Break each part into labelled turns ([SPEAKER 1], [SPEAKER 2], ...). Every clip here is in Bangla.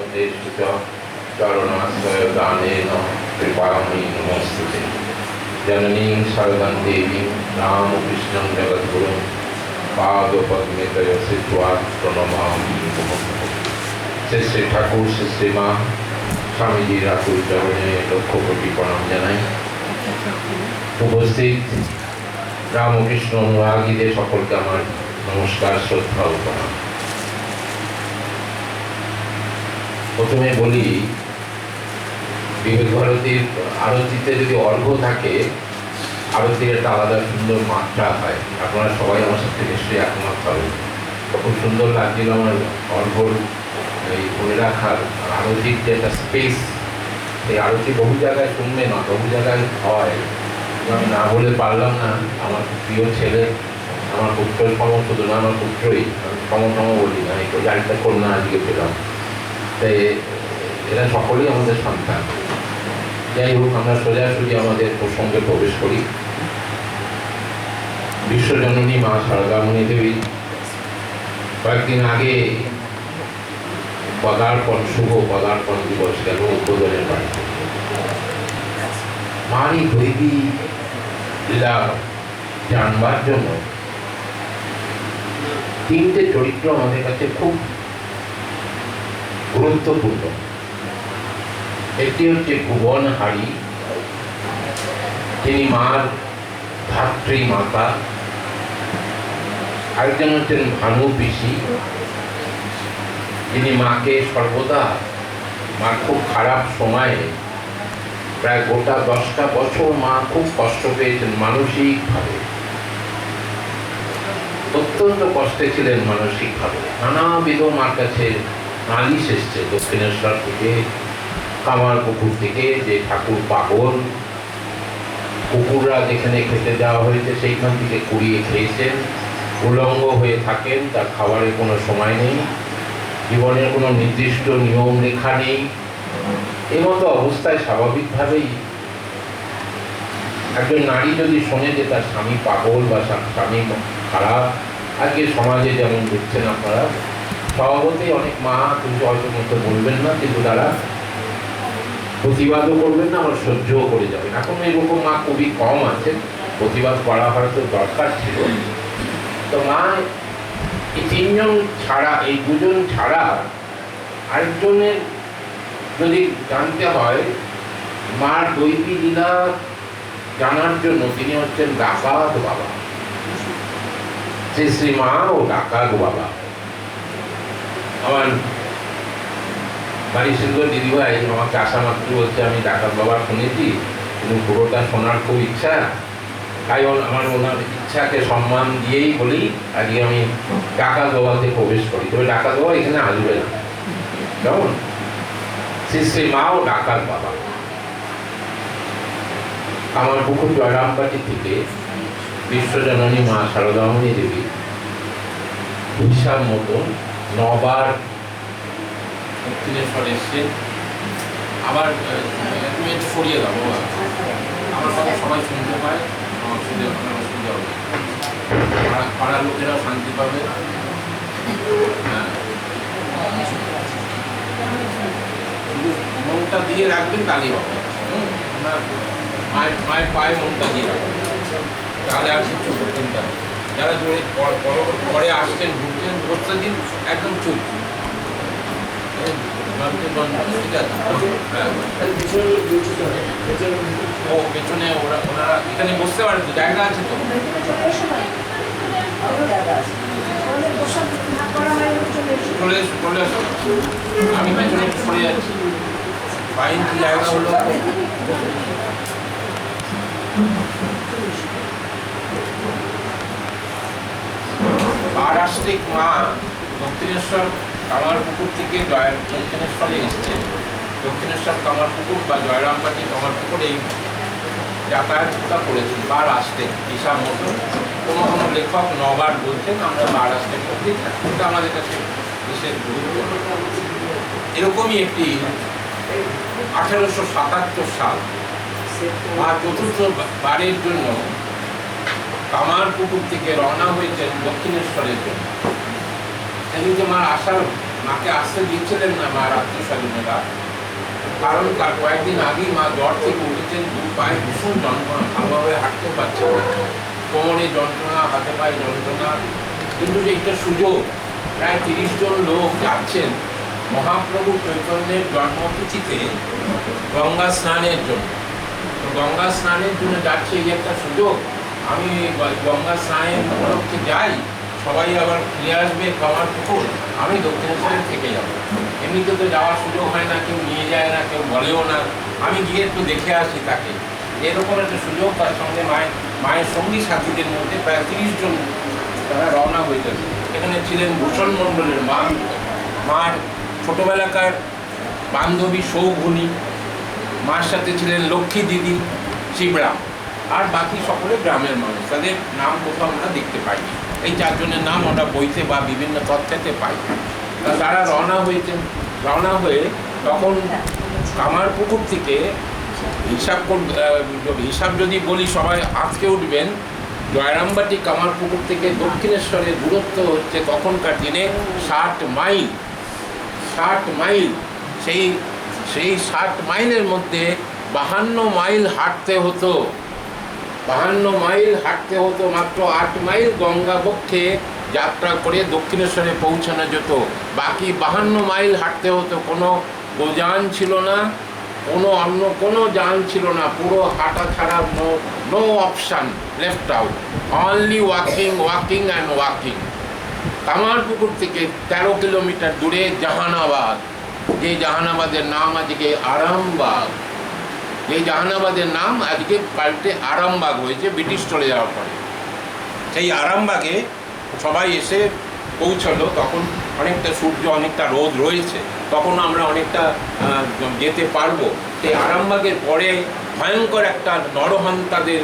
[SPEAKER 1] ভক্তেषु च चरणाश्रयदानेन कृपामयि नमोऽस्तुते। जननीं शरदं देवीं रामकृष्णं जगद्गुरुं पादपद्मे तव स्थित्वा प्रणमामि मुहुर्मुहुः। শ্রী শ্রী ঠাকুর শ্রী শ্রীমা স্বামীজির আকুল চরণে লক্ষ কোটি প্রণাম জানাই। উপস্থিত রামকৃষ্ণ অনুরাগীদের সকলকে আমার নমস্কার, শ্রদ্ধা ও প্রণাম। প্রথমে বলি, বিবেক ভারতীর আরতিতে যদি অর্ঘ্য থাকে, আরতির একটা আলাদা সুন্দর মাত্রা হয়। আপনারা সবাই আমার সাথে নিশ্চয়ই একমত হবেন। খুব সুন্দর লাগছিল আমার অর্ঘ্যর এই ধরে রাখার আরতির যে একটা স্পেস। এই আরতি বহু জায়গায় শুনবে না, বহু জায়গায় হয়, আমি না বলে পারলাম না। আমার প্রিয় ছেলে, আমার পুত্র সম, শুধু না আমার পুত্রই, আমি সম বলি না, একটু গাড়িটা কন্যা আজকে পেলাম। তাই এরা সকলেই আমাদের সন্তান। যাই হোক, আমরা সোজাসুজি আমাদের প্রসঙ্গে প্রবেশ করি। বিশ্বজননী মা শারদামণি দেবী কয়েকদিন আগে পদার্পণ, শুভ পদার্পণ দিবস গেল উদ্বোধনের বাড়িতে। মার এই দৈবী লীলা জানবার জন্য তিনটে চরিত্র আমাদের কাছে খুব গুরুত্বপূর্ণ। একটি হচ্ছে ভুবনহারী, তিনি মার ধাত্রী মাতা। আরেকজন হচ্ছেন ভানু পিসি, যিনি মাকে সর্বদা, মার খুব খারাপ সময়ে প্রায় গোটা 10টা বছর মা খুব কষ্ট পেয়েছেন মানসিকভাবে, অত্যন্ত কষ্টে ছিলেন মানসিকভাবে। নানাবিধ মার কাছে নালিশ এসছে, দক্ষিণেশ্বর থেকে, কামারপুকুর থেকে, যে ঠাকুর পাগল, কুকুররা যেখানে খেতে দেওয়া হয়েছে সেইখান থেকে কুড়িয়ে খেয়েছেন, উলঙ্গ হয়ে থাকেন, তার খাবারের কোনো সময় নেই, জীবনের কোনো নির্দিষ্ট নিয়ম রেখা নেই। এই মতো অবস্থায় স্বাভাবিকভাবেই একজন নারী যদি শোনে যে তার স্বামী পাগল বা স্বামী খারাপ, আজকে সমাজে যেমন দেখছেন আপনারা, স্বভাবতই অনেক মা কিন্তু হয়তো মতো বলবেন না, কিন্তু তারা প্রতিবাদও করবেন না, আমার সহ্যও করে যাবেন। এখন এরকম মা খুবই কম আছেন, প্রতিবাদ করা হয়তো দরকার ছিল। তো মা এই তিনজন ছাড়া, এই দুজন ছাড়া আরেকজনের যদি জানতে হয়, মার দৈবী লীলা জানার জন্য তিনি হচ্ছেন ডাকাত বাবা, শ্রী শ্রী মা ও ডাকাত বাবা। আমার বাড়ি সুন্দর দিদিভাই আমাকে আসা মাত্র বলছে, আমি ডাকাত বাবা শুনেছি, কিন্তু পুরোটা শোনার খুব ইচ্ছা। তাই আমার ওনার ইচ্ছাকে সম্মান দিয়েই বলি আজকে আমি ডাকাত বাবাতে প্রবেশ করি। তবে ডাকাত বাবা এখানে আসবে না, কেমন? শ্রী শ্রী মা ও ডাকাত বাবা। আমার পুকুর জয়রামবাটি থেকে বিশ্বজননী মা শারদামণি দেবী হিসাব মতন 9 বার দক্ষিণেশ্বর এসছেন। আবার তুমি একটু সরিয়ে দাও, আমার কথা সবাই শুনতে পায়, আমার শুনতে অসুবিধা হবে, পাড়ার লোকেরাও শান্তি পাবে। হ্যাঁ, শুধু মনটা দিয়ে রাখবেন, তাহলেই হবে। মায়ের পায়ে মনটা দিয়ে রাখবেন, তাহলে আর কিছু করতেন না। যারা জোরে পরে আসছেন, ঢুকছেন, বসতে দিন, একদম চুপ। ঠিক আছে, ও পেছনে ওনারা এখানে বসতে পারে তো, জায়গা আছে তো? চলে আসো, আমি পেছনে একটু সরে যাচ্ছি। ফাইন কি জায়গা হলো? পারাস্তিক মা দক্ষিণেশ্বর কামারপুকুর থেকে দক্ষিণেশ্বরে এসছে। দক্ষিণেশ্বর কামারপুকুর বা জয়রামবাটি কামারপুকুর এই যাতায়াতটা করেছেন বার আসতে হিসাব মতো। কোনো কোনো লেখক 9 বার বলছেন, আমরা বার আসতে করতে থাকি, এটা আমাদের কাছে বিশেষ গুরুত্ব। এরকমই একটি 1877 সাল মা চতুর্থ বারের জন্য কামারপুকুর থেকে রওনা হয়েছেন দক্ষিণেশ্বরের জন্য। এদিকে মার আসার
[SPEAKER 2] মাকে আসতে দিচ্ছিলেন না মা আত্মীয় স্বজনেরা, কারণ তার কয়েকদিন আগেই মা জ্বর থেকে উঠেছেন, দু পায়ে ভীষণ যন্ত্রণা, ভালোভাবে হাঁটতেও পারছেন না, কোমরে যন্ত্রণা, হাতে পায়ে যন্ত্রণা। কিন্তু যে একটা সুযোগ, প্রায় 30 জন লোক যাচ্ছেন মহাপ্রভু চৈতন্যের জন্মতিথিতে গঙ্গা স্নানের জন্য। গঙ্গা স্নানের জন্য যাচ্ছে, এই একটা সুযোগ, আমি গঙ্গা স্নানের উপলক্ষে যাই, সবাই আবার ফিরে আসবে কামারপুকুর, আমি দক্ষিণেশ্বরে থেকে যাবো। এমনিতে তো যাওয়ার সুযোগ হয় না, কেউ নিয়ে যায় না, কেউ বলেও না, আমি গিয়ে একটু দেখে আসি তাকে। এরকম একটা সুযোগ, তার সঙ্গে মায়ের সঙ্গী সাথীদের মধ্যে প্রায় 30 জন তারা রওনা হয়েছেন। এখানে ছিলেন ভূষণ মণ্ডলের মা, মার ছোটবেলাকার বান্ধবী সৌগুণী, মার সাথে ছিলেন লক্ষ্মী দিদি, শিবরাম, আর বাকি সকলে গ্রামের মানুষ। তাদের নাম কোথাও আমরা দেখতে পাইনি, এই 4 জনের নাম আমরা বইতে বা বিভিন্ন তথ্যেতে পাই। তারা রওনা হয়েছেন। রওনা হয়ে তখন কামারপুকুর থেকে হিসাব যদি বলি সবাই আজকে উঠবেন, জয়রামবাটি কামারপুকুর থেকে দক্ষিণেশ্বরের দূরত্ব হচ্ছে তখনকার দিনে 60 মাইল। 60 মাইল, সেই 60 মাইলের মধ্যে 52 মাইল হাঁটতে হতো। 52 মাইল হাঁটতে হতো, মাত্র 8 মাইল গঙ্গা বক্ষে যাত্রা করে দক্ষিণেশ্বরে পৌঁছানো যেত। বাকি 52 মাইল হাঁটতে হতো। কোনো গোযান ছিল না, অন্য কোনো যান ছিল না, পুরো হাঁটা ছাড়া, no option left out, only walking and walking. Kamarpukur থেকে 13 কিলোমিটার দূরে জাহানাবাদ, যে জাহানাবাদের নাম আজকে আরামবাগ, এই জাহানাবাদের নাম আজকে পাল্টে আরামবাগ হয়েছে ব্রিটিশ চলে যাওয়ার পরে। সেই আরামবাগে সবাই এসে পৌঁছলো। তখন অনেকটা সূর্য, অনেকটা রোদ রয়েছে, তখন আমরা অনেকটা যেতে পারবো। সেই আরামবাগের পরে ভয়ঙ্কর একটা নরহন্তাদের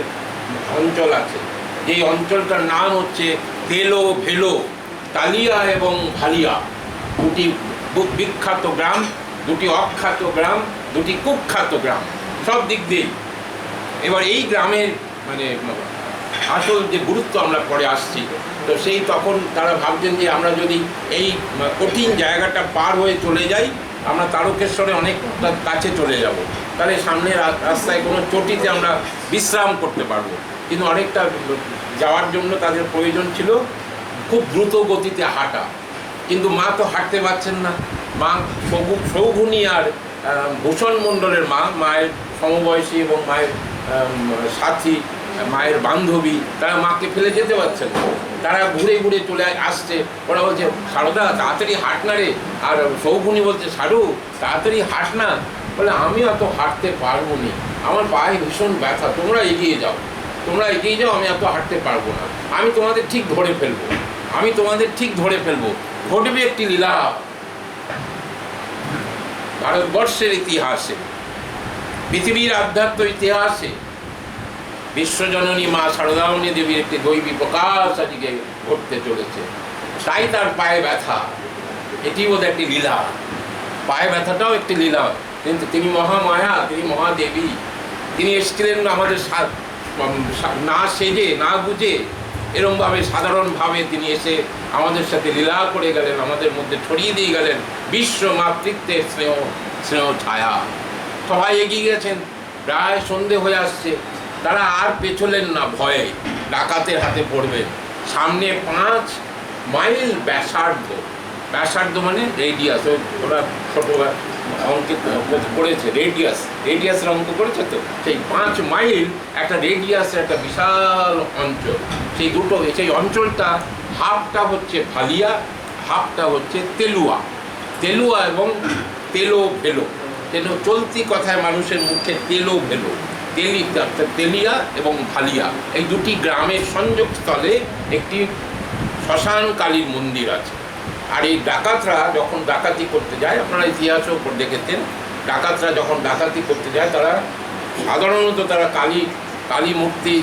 [SPEAKER 2] অঞ্চল আছে, যেই অঞ্চলটার নাম হচ্ছে তেলো ভেলো। তালিয়া এবং ভালিয়া দুটি বিখ্যাত গ্রাম, দুটি অখ্যাত গ্রাম, দুটি কুখ্যাত গ্রাম, সব দিক দিয়েই। এবার এই গ্রামের মানে আসল যে গুরুত্ব আমরা পরে আসছি, তো সেই তখন তারা ভাবছেন যে আমরা যদি এই কঠিন জায়গাটা পার হয়ে চলে যাই, আমরা তারকেশ্বরে অনেকটা কাছে চলে যাব, তাহলে সামনের রাস্তায় কোনো চটিতে আমরা বিশ্রাম করতে পারবো। কিন্তু অনেকটা যাওয়ার জন্য তাদের প্রয়োজন ছিল খুব দ্রুত গতিতে হাঁটা, কিন্তু মা তো হাঁটতে পারছেন না। মা সৌগুণী আর ভূষণ মণ্ডলের মায়ের সমবয়সী এবং মায়ের সাথী, মায়ের বান্ধবী, তারা মাকে ফেলে যেতে পারছেন না। তারা ঘুরে ঘুরে চলে আসছে। ওরা বলছে, সারদা তাড়াতাড়ি হাঁট না রে। আর সৌগুণী বলছে, সারু তাড়াতাড়ি হাঁট না। বলে, আমি অত হাঁটতে পারবো না, আমার পায়ে ভীষণ ব্যথা, তোমরা এগিয়ে যাও, আমি এত হাঁটতে পারবো না, আমি তোমাদের ঠিক ধরে ফেলবো। ঘটবে একটি লীলা ভারতবর্ষের ইতিহাসে, পৃথিবীর আধ্যাত্ম ইতিহাসে বিশ্বজননী মা শারদামণি দেবীর একটি দৈবী প্রকাশ আজকে ঘটতে চলেছে। তাই তার পায়ে ব্যথা, এটি বোধহয় একটি লীলা। পায়ে ব্যথাটাও একটি লীলা, কিন্তু তিনি মহামায়া, তিনি মহাদেবী। তিনি এসেছিলেন আমাদের না সেজে না বুঝে, এরমভাবে সাধারণভাবে তিনি এসে আমাদের সাথে লীলা করে গেলেন, আমাদের মধ্যে ছড়িয়ে দিয়ে গেলেন বিশ্ব মাতৃত্বের স্নেহ ছায়া। সবাই এগিয়ে গেছেন, প্রায় সন্ধে হয়ে আসছে। তারা আর পেছলেন না ভয়ে, ডাকাতের হাতে পড়বেন। সামনে 5 মাইল ব্যাসার্ধ মানে রেডিয়াস, ওরা ছোটো অঙ্কে করেছে, রেডিয়াসের অঙ্ক করেছে, তো সেই 5 মাইল একটা রেডিয়াসের একটা বিশাল অঞ্চল। সেই অঞ্চলটা হাফটা হচ্ছে ভালিয়া, হাফটা হচ্ছে তেলুয়া এবং তেলো ভেলো। চলতি কথায় মানুষের মুখে তেলো ভেলো, তেলিয়া এবং ভালিয়া, এই দুটি গ্রামের সংযোগস্থলে একটি শ্মশান কালীর মন্দির আছে। আর এই ডাকাতরা যখন ডাকাতি করতে যায়, আপনারা ইতিহাসও দেখেছেন, ডাকাতরা যখন ডাকাতি করতে যায়, তারা সাধারণত তারা কালী মূর্তি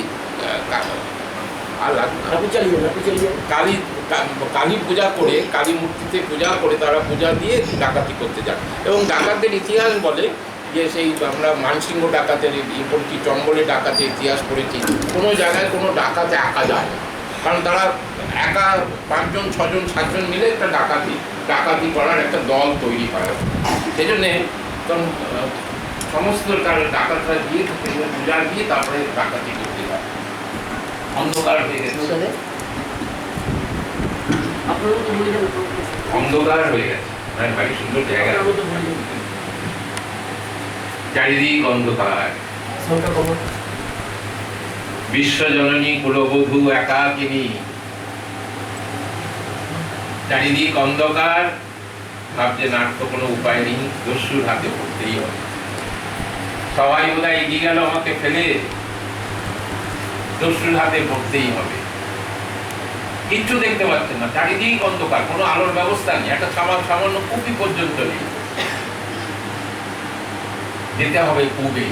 [SPEAKER 2] কালী পূজা করে, কালী মূর্তিতে পূজা করে, তারা পূজা দিয়ে ডাকাতি করতে যায়। এবং ডাকাতদের ইতিহাস বলে যে, সেই আমরা মানসিংহ ডাকাতের, এমনকি চম্বলের ডাকাতের ইতিহাস পড়েছি, কোনো জায়গায় কোনো ডাকাতে আঁকা যায় না, কারণ তারা একা 5 জন 6 জন 7 জন মিলে একটা ডাকাতি করার একটা দল তৈরি করা। সেই জন্যে তখন সমস্ত তার ডাকাতরা দিয়ে পূজা দিয়ে তারপরে ডাকাতি করতে হয়। অন্ধকার হয়ে গেছে, অন্ধকার হয়ে গেছে, মানে বাড়ি সুন্দর জায়গা, চারিদিক অন্ধকার। বিশ্বজননী কুলবধূ একাকিনী, চারিদিক অন্ধকার। ভাবছে নাট্য কোনো উপায় নেই, দস্যুর হাতে পড়তেই হবে। সবাই বোধহয় এগিয়ে গেল আমাকে ফেলে, দস্যুর হাতে পড়তেই হবে। কিচ্ছু দেখতে পাচ্ছেন না, চারিদিক অন্ধকার, কোনো আলোর ব্যবস্থা নেই, একটা সামান্য কুপি পর্যন্ত নেই। যেতে হবে পূবে।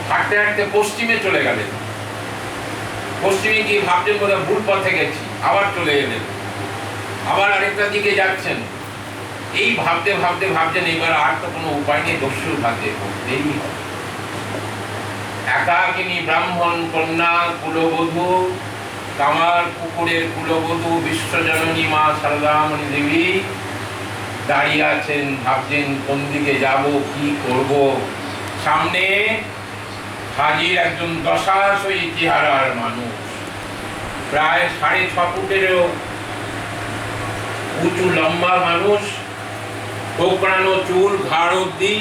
[SPEAKER 2] হাঁটতে হাঁটতে পশ্চিমে চলে গেলেন। পশ্চিমে গিয়ে ভাবছেন বোধহয় ভুল পথে গেছি, আবার চলে এলেন, আবার আরেকটা দিকে যাচ্ছেন। এই ভাবতে ভাবতে ভাবছেন এবার আর তো কোনো উপায় নেই, দস্যুর হাতে পড়তেই হবে। একাকিনী ব্রাহ্মণ কন্যা কুলবধূ, কামার পুকুরের কুলবধূ বিশ্বজননী মা সারদামণি দেবী দাঁড়িয়ে আছেন, ভাবছেন কোন দিকে যাব, কি করব। সামনে হাজির একজন দশাশয়ী চেহারার মানুষ, প্রায় 6.5 ফুটেরও উঁচু লম্বা মানুষ, কোকড়ানো চুল ঘাড় অব্দি,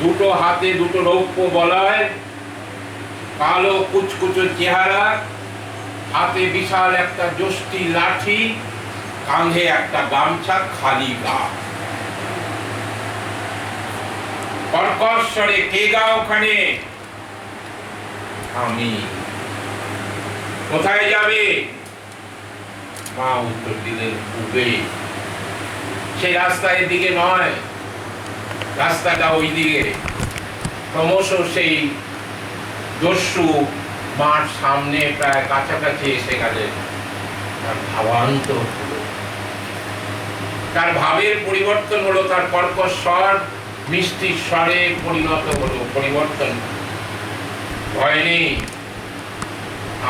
[SPEAKER 2] দুটো হাতে দুটো রৌপ্য বলয়, কালো কুচকুচো চেহারা, হাতে বিশাল একটা যষ্টি লাঠি, কাঁধে একটা গামছা, খালি গা। কর্কশ স্বরে, কে গা ওখানে? আমি। কোথায় যাবে? মা উত্তর দিলেন, পূবে। সেই রাস্তা এদিকে নয়, রাস্তাটা ওই দিকে। ক্রমশ সেই দস্যু মাঠ সামনে প্রায় কাছাকাছি এসে গেলেন। তার ভাবান্ত হলো, তার ভাবের পরিবর্তন হলো, তার কর্কশ স্বর মিষ্টি স্বরে পরিণত হলো, পরিবর্তন। ভয় নেই,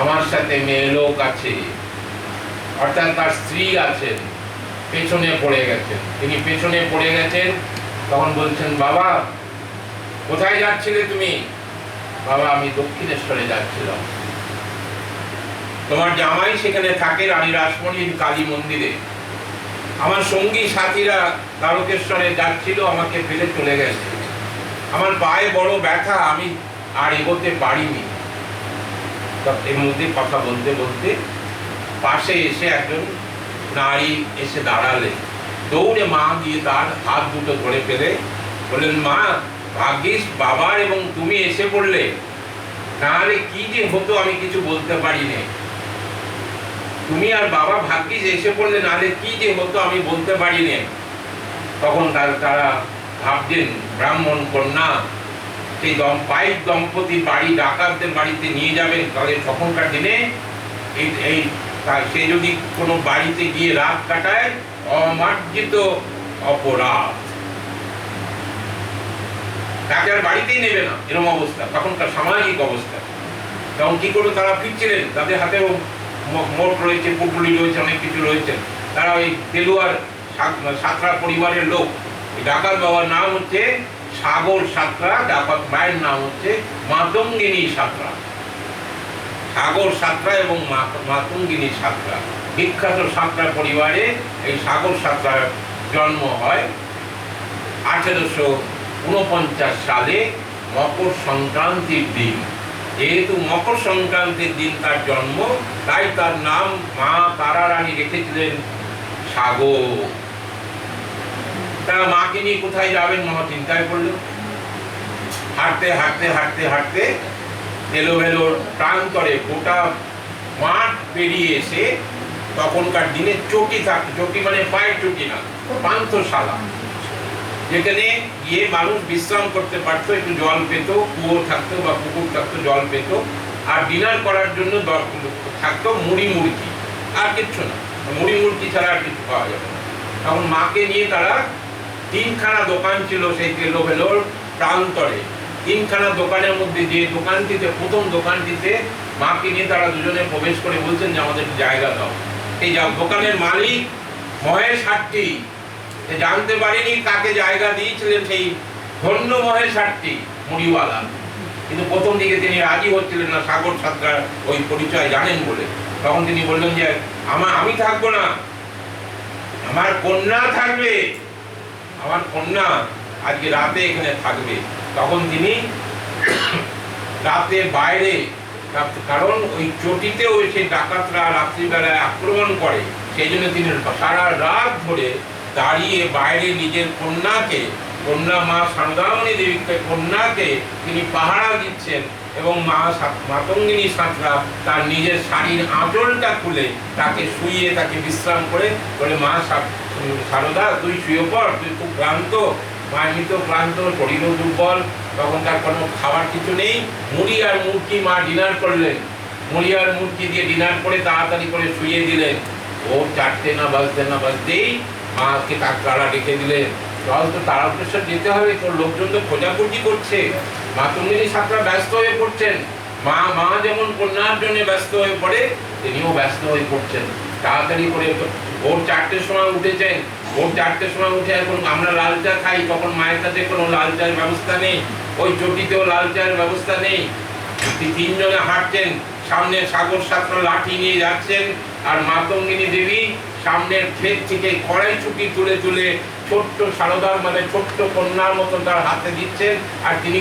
[SPEAKER 2] আমার সাথে মেয়ে লোক আছে, অর্থাৎ তার স্ত্রী আছেন, পেছনে পড়ে গেছেন। তিনি পেছনে পড়ে গেছেন, তখন বলছেন, বাবা কোথায় যাচ্ছিলে তুমি? বাবা আমি দক্ষিণেশ্বরে যাচ্ছিলাম। তোমার জামাই সেখানে থাকে, রানী রাসমণির কালী মন্দিরে। আমার সঙ্গী সাথীরা তারকেশ্বরে যাচ্ছিল, আমাকে ফেলে চলে গেছে। আমার পায়ে বড় ব্যথা, আমি আর এগোতে পারিনি। এর মধ্যে কথা বলতে বলতে পাশে এসে একজন নারী এসে দাঁড়ালেন। দৌড়ে মা গিয়ে তার হাত দুটো ধরে ফেলে বললেন, মা ভাগ্যিস বাবার এবং তুমি এসে পড়লে, নাহলে কি যে হতো আমি কিছু বলতে পারি না। তুমি আর বাবা ভাগ্যিস এসে পড়লে, নাহলে কি যে হতো আমি বলতে পারি না। তখন তারা ভাবছেন ব্রাহ্মণ কন্যা সেই পাইক দম্পতি বাড়ি ডাকাতদের বাড়িতে নিয়ে যাবেন। তাদের তখনকার দিনে এই সে যদি কোনো বাড়িতে গিয়ে রাত কাটায়, অমার্জিত অপরাধ, তাকে আর বাড়িতেই নেবে না, এরকম অবস্থা তখনকার সামাজিক অবস্থা। তখন কি করে তারা ফিরছিলেন, তাদের হাতেও মোট রয়েছে, পুটুলি রয়েছে, অনেক কিছু রয়েছে। তারা ওই তেলুয়ার সাঁতরা পরিবারের লোক। ডাকাত বাবার নাম হচ্ছে সাগর সাঁতরা, ডাকাত মায়ের নাম হচ্ছে মাতঙ্গিনী সাঁতরা। সাগর সাঁতরা এবং মাতঙ্গিনী সাঁতরা, বিখ্যাত সাঁতরা পরিবারে এই সাগর সাঁতরার জন্ম হয় 1849 সালে মকর সংক্রান্তির দিন। যেহেতু মকর সংক্রান্তির দিন তার জন্ম, তাই তার নাম মা তারা রানী রেখেছিলেন সাগর। তারা মাকে নিয়ে কোথায় যাবেন মহা চিন্তায় পড়ল। হাঁটতে হাঁটতে হাঁটতে হাঁটতে এলোমেলো প্রান্তরে গোটা মাঠ পেরিয়ে এসে, তখনকার দিনে চটি থাকতো, চটি মানে পায়ের চটি না, পান্থশালা, যেখানে গিয়ে মানুষ বিশ্রাম করতে পারতো, একটু জল পেত, কুয়ো থাকতো বা পুকুর থাকতো, জল পেত। আর ডিনার করার জন্য থাকতো মুড়ি মুড়কি, আর কিচ্ছু না, মুড়ি মুড়কি ছাড়া আর কিছু পাওয়া যাবে না। তখন মাকে নিয়ে তারা 3খানা দোকান ছিল সেই এলোমেলোর প্রান্তরে, তিনখানা দোকানের মধ্যে যে দোকানটিতে, প্রথম দোকানটিতে মাকে নিয়ে তারা দুজনে প্রবেশ করে বলছেন যে আমাদের জায়গা দাও। এই দোকানের মালিক মহেশ হাট্টি জানতে পারেনি কাকে জায়গা দিয়েছিলেন, সেই ধন্য মহেশ হাট্টি মুড়িওয়ালা। কিন্তু প্রথম দিকে তিনি রাজি হচ্ছিলেন না, সাগর সাঁতরার ওই পরিচয় জানেন বলে। তখন তিনি বললেন যে আমি থাকবো না, আমার কন্যা থাকবে, আমার কন্যা আজকে রাতে এখানে থাকবে। তখন তিনি রাতে বাইরে, কারণ ওই চটিতে ওই সেই ডাকাতরা রাত্রিবেলায় আক্রমণ করে, সেই জন্য তিনি সারা রাত ধরে দাঁড়িয়ে বাইরে নিজের কন্যা মা সারদামণি দেবীকে, কন্যাকে তিনি পাহারা দিচ্ছেন। এবং মাতঙ্গিনী সাঁতরা তার নিজের শাড়ির আঁচলটা খুলে তাকে শুইয়ে তাকে বিশ্রাম করে বলে, মা সারদা তুই শুয়ে পড়, তুই খুব ক্লান্ত, মা এমনিত ক্লান্ত, শরীরও দুর্বল। তখন তার কোনো খাবার কিছু নেই। মুড়ি আর মুরগি মা ডিনার করলেন, মুড়ি আর মুরগি দিয়ে ডিনার করে তাড়াতাড়ি করে শুয়ে দিলেন। ও 4টে না বাজতেই মাকে তারা রেখে দিলেন, চল তো তারকেশ্বর যেতে হবে, তোর লোকজন তো খোঁজাখুঁজি করছে। মাতঙ্গিনী সাঁতরা ব্যস্ত হয়ে পড়ছেন, মা যেমন কন্যার জন্য ব্যস্ত হয়ে পড়ে, তিনিও ব্যস্ত হয়ে পড়ছেন। তাড়াতাড়ি করে ভোর 4টের সময় উঠেছেন। ভোর 4টের সময় উঠে এখন আমরা লাল চা খাই, তখন মায়ের কাছে কোনো লাল চায়ের ব্যবস্থা নেই, ওই চটিতেও লাল চায়ের ব্যবস্থা নেই। তিনজনে হাঁটছেন, সামনে সাগর সাঁতরা লাঠি নিয়ে যাচ্ছেন, আর মাতঙ্গিনী দেবী সামনের ক্ষেত থেকে কড়াইশুঁটি তুলে ছোট্ট সারদার মানে ছোট্ট কন্যার মতন তার হাতে দিচ্ছেন, আর তিনি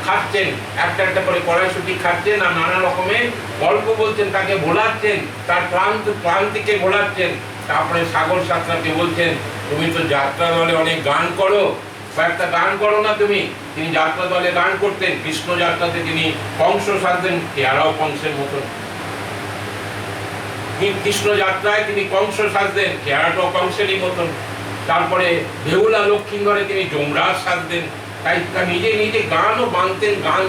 [SPEAKER 2] খাচ্ছেন, একটা করে কড়াইশুঁটি খাচ্ছেন, আর নানা রকমের গল্প বলছেন, তাকে ভোলাচ্ছেন, তার ক্লান্তিকে ভোলাচ্ছেন। তারপরে সাগর সাঁতরাকে বলছেন, তুমি তো যাত্রা দলে অনেক গান করো, কয়েকটা গান করো না তুমি। তিনি যাত্রা দলে গান করতেন, কৃষ্ণ যাত্রাতে তিনি কংস সাজতেন, এরাও কংসের মতন। কৃষ্ণ যাত্রায় তিনি কংস সাজতেন, চেহারাটাও কংসেরই মতন। তারপরে বেহুলা লক্ষ্মীন্দরে তিনি যমরাজ সাজতেন। তাই নিজে গানও বানতেন, গান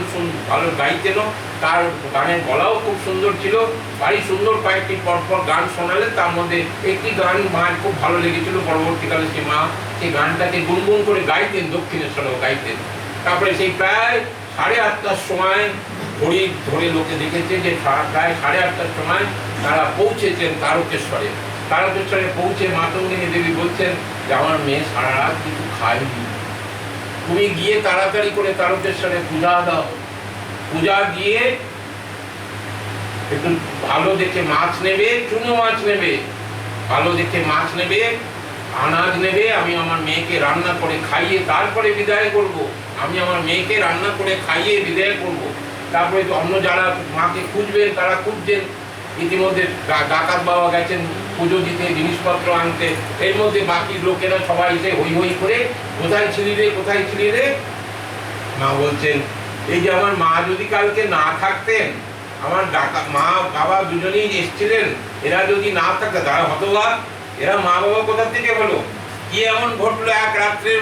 [SPEAKER 2] ভালো গাইতেনও, তার গানের গলাও খুব সুন্দর ছিল। ভারী সুন্দর কয়েকটি পরপর গান শোনালেন, তার মধ্যে একটি গান মায়ের খুব ভালো লেগেছিল। পরবর্তীকালে সে মা সেই গানটাকে গুনগুন করে গাইতেন, দক্ষিণেশ্বরেও গাইতেন। তারপরে সেই প্রায় 8:30টার সময় ঘড়ি ধরে লোকে দেখেছে যে প্রায় 8:30টার সময় তারা পৌঁছেছেন তারকেশ্বরে। তারকেশ্বরে পৌঁছে মাতঙ্গিনী দেবী বলছেন যে আমার মেয়ে সারা রাত কিছু খায়নি, তুমি গিয়ে তাড়াতাড়ি করে তারকেশ্বরে পূজা দাও। পূজা দিয়ে একটু ভালো দেখে মাছ নেবে, চুনো মাছ নেবে, ভালো দেখে মাছ নেবে, আনাজ নেবে। আমি আমার মেয়েকে রান্না করে খাইয়ে তারপরে বিদায় করব। আমি আমার মেয়েকে রান্না করে খাইয়ে বিদায় করব। তারপরে অন্য যারা মাকে খুঁজবেন তারা খুঁজছেন। ইতিমধ্যে ডাকাত বাবা গেছেন পুজো দিতে, জিনিসপত্র আনতে। এর মধ্যে বাকি লোকেরা সবাই এসে হই হই করে, কোথায় ছিলি রে? মা বলছেন, এই যে আমার মা যদি কালকে না থাকতেন, আমার মা বাবা দুজনেই এসেছিলেন, এরা যদি না থাকতো, তারা হতবাক, এরা মা বাবা কোথা থেকে হলো? কি এমন ঘটলো এক রাত্রের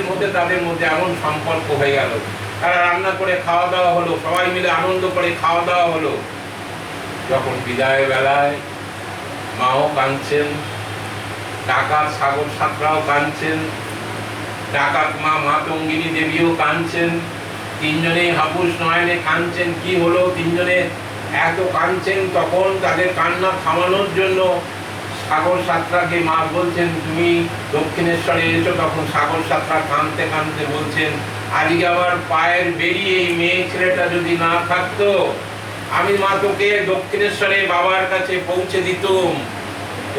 [SPEAKER 2] মধ্যে তাদের মধ্যে এমন সম্পর্ক হয়ে গেল। তারা রান্না করে খাওয়া দাওয়া হলো, সবাই মিলে আনন্দ করে খাওয়া দাওয়া হলো। যখন বিদায় বেলায় মাও কাঁদছেন, ডাকাত সাগর সাঁতরাও কাঁদছেন, ডাকাত মা মাতঙ্গিনী দেবীও কাঁদছেন। তিনজনেই হাপুস নয়নে কাঁদছেন। কি হলো? তিনজনে এত কাঁদছেন। তখন তাদের কান্না থামানোর জন্য সাগর সাঁতরাকে মা বলছেন, তুমি দক্ষিণেশ্বরে এসো। তখন সাগর সাঁতরা কাঁদতে কাঁদতে বলছেন, আজকে আমার পায়ের বেরিয়ে এই মেয়ে ছেলেটা যদি না থাকতো, আমি মা তোকে দক্ষিণেশ্বরে বাবার কাছে পৌঁছে দিতাম।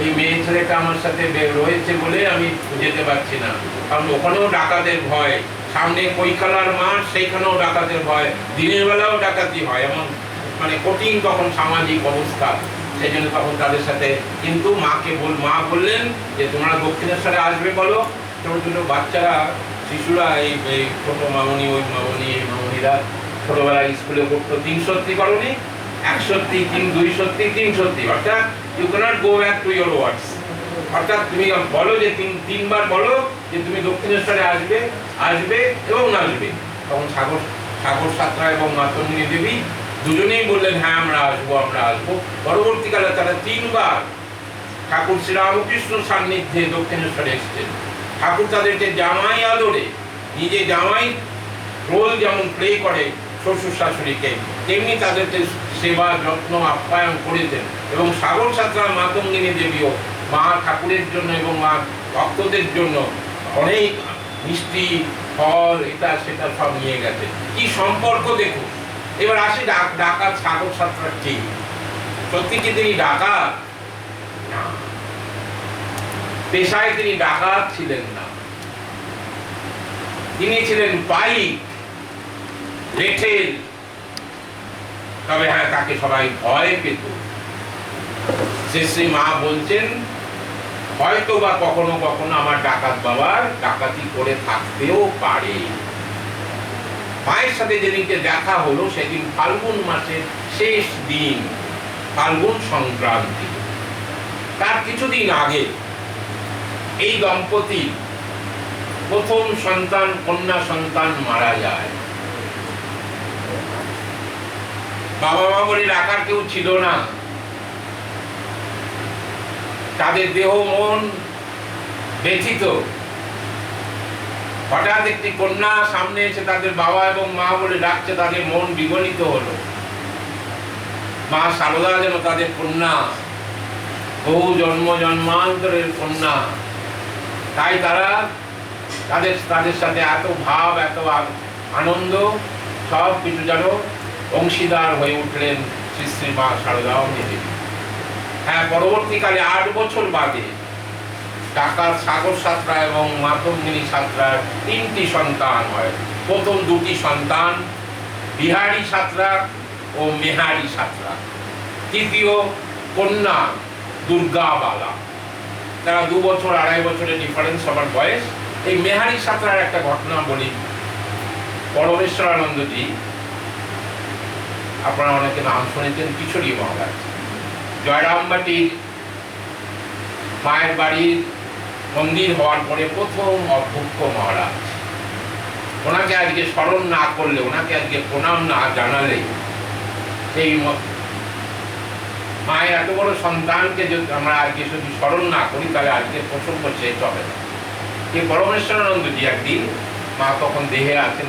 [SPEAKER 2] এই মেয়ে ছেলেটা আমার সাথে রয়েছে বলে আমি যেতে পারছি না, কারণ ওখানেও ডাকাতের ভয়। সামনে কৈখালার মাঠ, সেইখানেও ডাকাতের ভয়, দিনের বেলাও ডাকাতি হয়। এমন মানে কঠিন তখন সামাজিক অবস্থা। সেই জন্য তখন তাদের সাথে, কিন্তু মা বললেন যে তোমরা দক্ষিণেশ্বরে আসবে বলো। ছোট ছোট বাচ্চারা, শিশুরা, এই ছোট মামনি, ওই মামনি, এই মামনিরা ছোটবেলায় স্কুলে পড়তো, 3 সত্যি করনি, 1 সত্যি, 2 সত্যি, 3 সত্যি। অর্থাৎ you can't go back to your words. অর্থাৎ তুমি বলো যে 3বার বলো যে তুমি দক্ষিণেশ্বরে আসবে এবং আসবে। তখন সাগর সাঁতরা এবং মাতঙ্গিনী দেবী দুজনেই বললেন, হ্যাঁ আমরা আসবো। পরবর্তীকালে তারা 3বার ঠাকুর শ্রীরামকৃষ্ণ সান্নিধ্যে দক্ষিণেশ্বরে এসেছেন। ঠাকুর তাদেরকে জামাই আদরে নিজে জামাই রোল যেমন প্লে করে শ্বশুর শাশুড়িকে, তেমনি তাদেরকে সেবা যত্ন আপ্যায়ন করেছেন। এবং সাগর সাঁতরা মাতঙ্গিনী দেবীও মা ঠাকুরের জন্য এবং মা ভক্তদের জন্য অনেক মিষ্টি ফল এটা সেটা সব নিয়ে গেছে। কি সম্পর্ক দেখুন। এবার আসি ডাকাত সাগর সাঁতরা ঠিক সত্যি কি তিনি ডাকাত? না, পেশায় তিনি ডাকাত ছিলেন না, তিনি ছিলেন পাইক, লেঠেল। তবে হ্যাঁ, তাকে সবাই ভয় পেত। শ্রী মা বলছেন, হয়তো বা কখনো কখনো আমার ডাকাত বাবার ডাকাতি করে থাকতেও পারে। মায়ের সাথে যেদিনকে দেখা হলো সেদিন ফাল্গুন মাসের শেষ দিন, ফাল্গুন সংক্রান্তি। তার কিছুদিন আগে এই দম্পতি প্রথম সন্তান, কন্যা সন্তান মারা যায়। বাবা মা বলে রাখার কেউ ছিল না। তাদের দেহ মন ব্যথিত। হঠাৎ একটি কন্যা সামনে এসে তাদের বাবা এবং মা বলে ডাকছে, তাদের মন বিগলিত হলো। মা সারদা যেন তাদের কন্যা, বহু জন্ম জন্মান্তরের কন্যা। তাই তারা তাদের সাথে এত ভাব, এত আনন্দ, সব কিছু যেন অংশীদার হয়ে উঠলেন শ্রী শ্রী মা সারদা দেবী। হ্যাঁ, পরবর্তীকালে 8 বছর বাদে ডাকাত সাগর সাঁতরা এবং মাতঙ্গিনী সাঁতরার 3টি সন্তান হয়। প্রথম 2টি সন্তান বিহারী সাঁতরা ও মেহারি সাঁতরা। তৃতীয় কন্যা দুর্গাবালা। তারা 2 বছর 2.5 বছরের ডিফারেন্স সবার বয়স। এই মেহারি সাঁতরার একটা ঘটনা বলি। পরমেশ্বরানন্দজি, আপনারা অনেকে নাম শুনেছেন, কিশোরী মহারাজ, জয়রামবাটির মায়ের বাড়ির মন্দির হওয়ার পরে প্রথম অধ্যক্ষ মহারাজ। ওনাকে আজকে স্মরণ না করলে, ওনাকে আজকে প্রণাম না জানালে, সেই মায়ের এত বড় সন্তানকে যদি আমরা আজকে শুধু স্মরণ না করি, তাহলে আজকে প্রসঙ্গ শেষ হবে না। এই পরমেশ্বরানন্দজি একদিন, মা তখন দেহে আছেন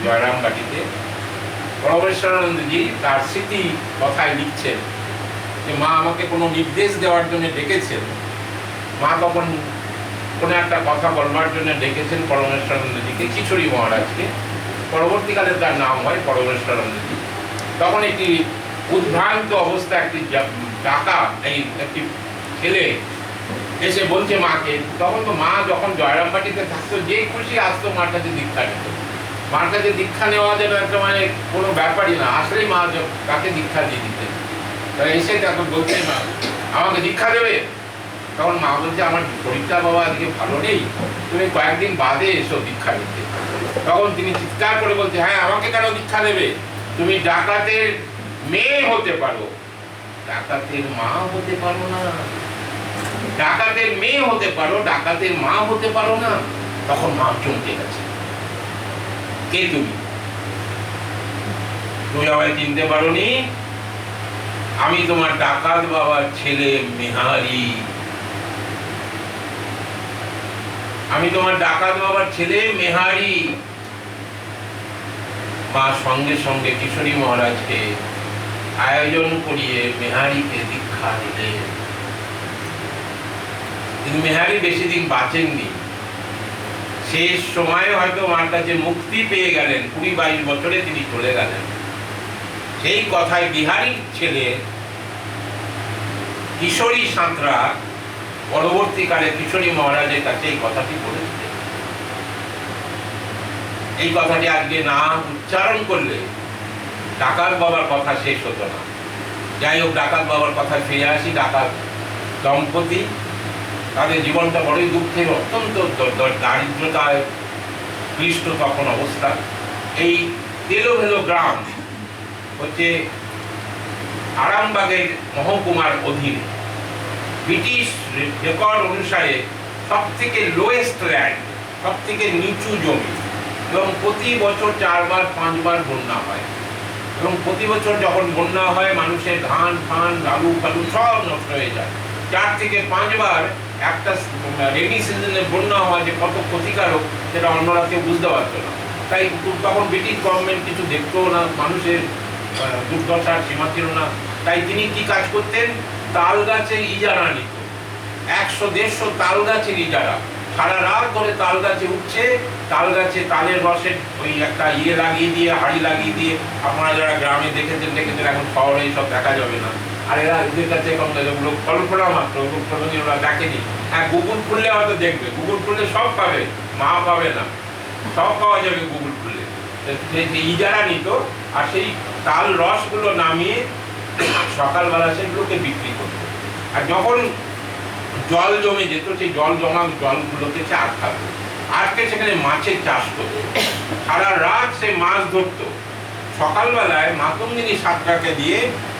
[SPEAKER 2] জয়রামবাটিতে, পরমেশ্বরানন্দজি তার স্মৃতি কথায় লিখছেন যে মা আমাকে কোনো নির্দেশ দেওয়ার জন্য ডেকেছেন। মা তখন কোনো একটা কথা বলবার জন্য ডেকেছেন পরমেশ্বরানন্দজিকে, কিশোরী মহারাজকে। পরবর্তীকালে তার নাম হয় পরমেশ্বরানন্দজি। তখন একটি উদ্ভ্রান্ত অবস্থা, একটি ডাকাত, এই একটি ছেলে এসে বলছে মাকে। তখন তো মা যখন জয়রামবাটিতে থাকতো, যে খুশি আসতো মার কাছে দীক্ষা নিত। মার কাছে দীক্ষা নেওয়া যেন একটা মানে কোনো ব্যাপারই না, আসলেই মা তাকে দীক্ষা দিয়ে দিতেন। এসে তখন বলছে, মা আমাকে দীক্ষা দেবে? তখন মা বলছে, আমার শরীরটা বাবা আজকে ভালো নেই, তুমি কয়েকদিন বাদে এসো দীক্ষা নিতে। তখন তিনি চিৎকার করে বলছে, হ্যাঁ, আমাকে কেন দীক্ষা দেবে? তুমি ডাকাতের মেয়ে হতে পারো, ডাকাতের মা হতে পারো না। ডাকাতের মেয়ে হতে পারো, ডাকাতের মা হতে পারো না। তখন মা চমকে গেছে, কে তুমি? তুমি আমায় চিনতে পারোনি? আমি তোমার ডাকাত বাবার ছেলে মেহারি। আমি তোমার ডাকাত বাবার ছেলে মেহারি। মা সঙ্গে সঙ্গে কিশোরী মহারাজকে আয়োজন করিয়ে মেহারিকে দীক্ষা দিলেন। কিন্তু মেহারি বেশি দিন বাঁচেননি। শেষ সময়ে হয়তো মার কাছে মুক্তি পেয়ে গেলেন, 20-22 বছরে তিনি চলে গেলেন। সেই কথায় বিহারীর ছেলে কিশোরী সাঁতরা পরবর্তীকালে কিশোরী মহারাজের কাছে এই কথাটি বলেছিলেন। এই কথাটি আজকে না উচ্চারণ করলে ডাকাত বাবার কথা শেষ হতো না। যাই হোক, ডাকাত বাবার কথা ফিরে আসি। ডাকাত দম্পতি, তাদের জীবনটা বড়ই দুঃখের, অত্যন্ত দারিদ্রতায় ক্লিষ্ট তখন অবস্থা। এই তেলোভেলো গ্রাম হচ্ছে আরামবাগের মহকুমার অধীনে। ব্রিটিশ রেকর্ড অনুসারে সব থেকে লোয়েস্ট ল্যান্ড, সব থেকে নিচু জমি, এবং প্রতি বছর 4-5 বার বন্যা হয়। এবং প্রতি বছর যখন বন্যা হয়, মানুষের ধান ফান, আলু ফালু সব নষ্ট হয়ে যায়। 4 থেকে 5 বার একটা রেনি সিজনে বন্যা হওয়া যে কত ক্ষতিকারক সেটা অন্যরা কেউ বুঝতে পারতো না। তাই তখন ব্রিটিশ গভর্নমেন্ট কিছু দেখতেও না, মানুষের দুর্দশার সীমা ছিল না। তাই তিনি কি কাজ করতেন, তাল গাছের ইজারা নিত, 100-150 তাল গাছের ইজারা, সারা রাত ধরে তাল গাছে উঠছে, তাল গাছে তালের রসের ওই একটা লাগিয়ে দিয়ে, হাঁড়ি লাগিয়ে দিয়ে, আপনারা যারা গ্রামে দেখেছেন, এখন শহরে সব দেখা যাবে না। আর এরা এদের কাছে এখন যেগুলো কল্পনা মাত্র, ওরা দেখেনি। হ্যাঁ, গুগল খুললে হয়তো দেখবে, গুগল খুললে সব পাবে, মা পাবে না, সব পাওয়া যাবে গুগল খুললে। ইজারা নিত, আর সেই তাল রসগুলো নামিয়ে সকালবেলা সেগুলোকে বিক্রি করত। আর যখন জল জমে যেত, সেই জমা জলগুলোকে সে আটকে সেখানে মাছের চাষ করত, সারা রাত সে মাছ ধরত। সকালবেলায় মাতঙ্গিনী সাতটাকে দিয়ে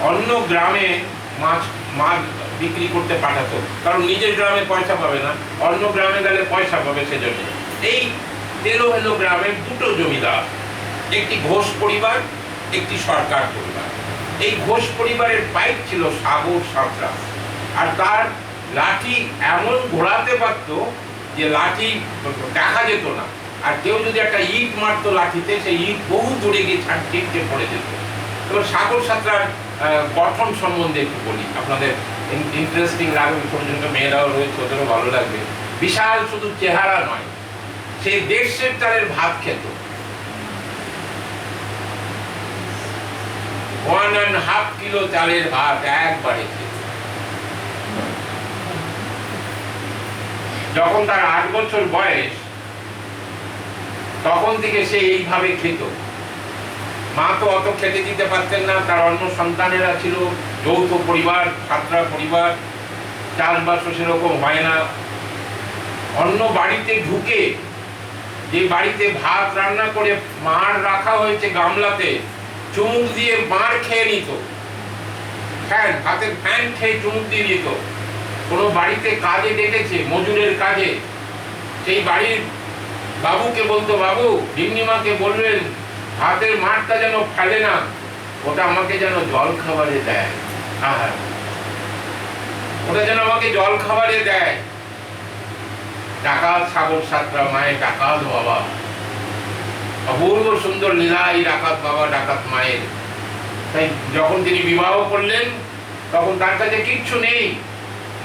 [SPEAKER 2] অন্য গ্রামে মাছ বিক্রি করতে পাঠাতো, কারণ নিজের গ্রামে পয়সা পাবে না, অন্য গ্রামে গেলে পয়সা পাবে সেজন্য। এই তেলোহেলো গ্রামের দুটো জমিদার, একটি ঘোষ পরিবার, একটি সরকার পরিবার। এই ঘোষ পরিবারের পাইক ছিল সাগর সাঁতরা, আর তার লাঠি এমন ঘোরাতে পারত যে লাঠি দেখা যেত না, আর কেউ যদি একটা ইট মারতো লাঠিতে, সেই ইট বহু দূরে গিয়ে ছিটকে পড়ে যেত। এবার সাগর সাঁতরার গঠন সম্বন্ধে একটু বলি, আপনাদের ইন্টারেস্টিং লাগবে, ছোট ছোট মেয়েরাও রয়েছে, ওদেরও ভালো লাগবে। বিশাল শুধু চেহারা নয়, সে 1.5 চালের ভাত খেত, 1.5 কিলো চালের ভাত একবারে খেত। যখন তার 8 বছর বয়স, তখন থেকে সে এইভাবে খেত। মা তো অত খেতে দিতে পারতেন না, তার অন্য সন্তানেরা ছিল, যৌথ পরিবার, সাতরা পরিবার, চাষবাসও সেরকম হয় না। অন্য বাড়িতে ঢুকে, যে বাড়িতে ভাত রান্না করে মার রাখা হয়েছে গামলাতে, চুমুক দিয়ে মার খেয়ে নিত, হাতের ফ্যান খেয়ে চুমুক দিয়ে দিত। কোনো বাড়িতে কাজে ডেকেছে, মজুরের কাজে, সেই বাড়ির বাবুকে বলতো, বাবু ডিমনিমাকে বলবেন হাতের মাঠটা যেন ফেলে না, ওটা আমাকে যেন জল খাবারে দেয়, ওটা যেন আমাকে জল খাবারে দেয়। ডাকাত সাগর সাঁতরা, মায়ের ডাকাত বাবা, অপূর্ব সুন্দর লীলা এই ডাকাত বাবা ডাকাত মায়ের। তাই যখন তিনি বিবাহ করলেন, তখন তার কাছে কিচ্ছু নেই,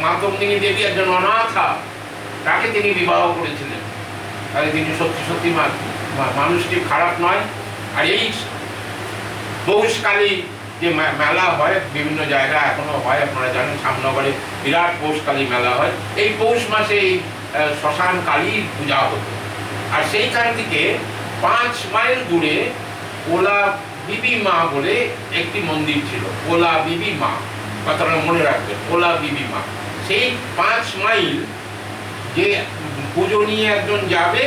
[SPEAKER 2] মাতঙ্গিনী দেবী একজন অনাথা, তাকে তিনি বিবাহ করেছিলেন। তাহলে তিনি সত্যি সত্যি মানুষটি খারাপ নয়। আর এই পৌষকালী যে মেলা হয় বিভিন্ন জায়গায়, এখনো হয়, আপনারা জানেন, শ্যামনগরে বিরাট পৌষকালী মেলা হয়। এই পৌষ মাসে এই শ্মশান কালীর পূজা হতো। আর সেইখান থেকে 5 মাইল দূরে ওলা বিবি মা বলে একটি মন্দির ছিল, ওলা বিবি মা, কথাটা মনে রাখবেন, ওলা বিবি মা। সেই 5 মাইল যে পুজো নিয়ে একজন যাবে,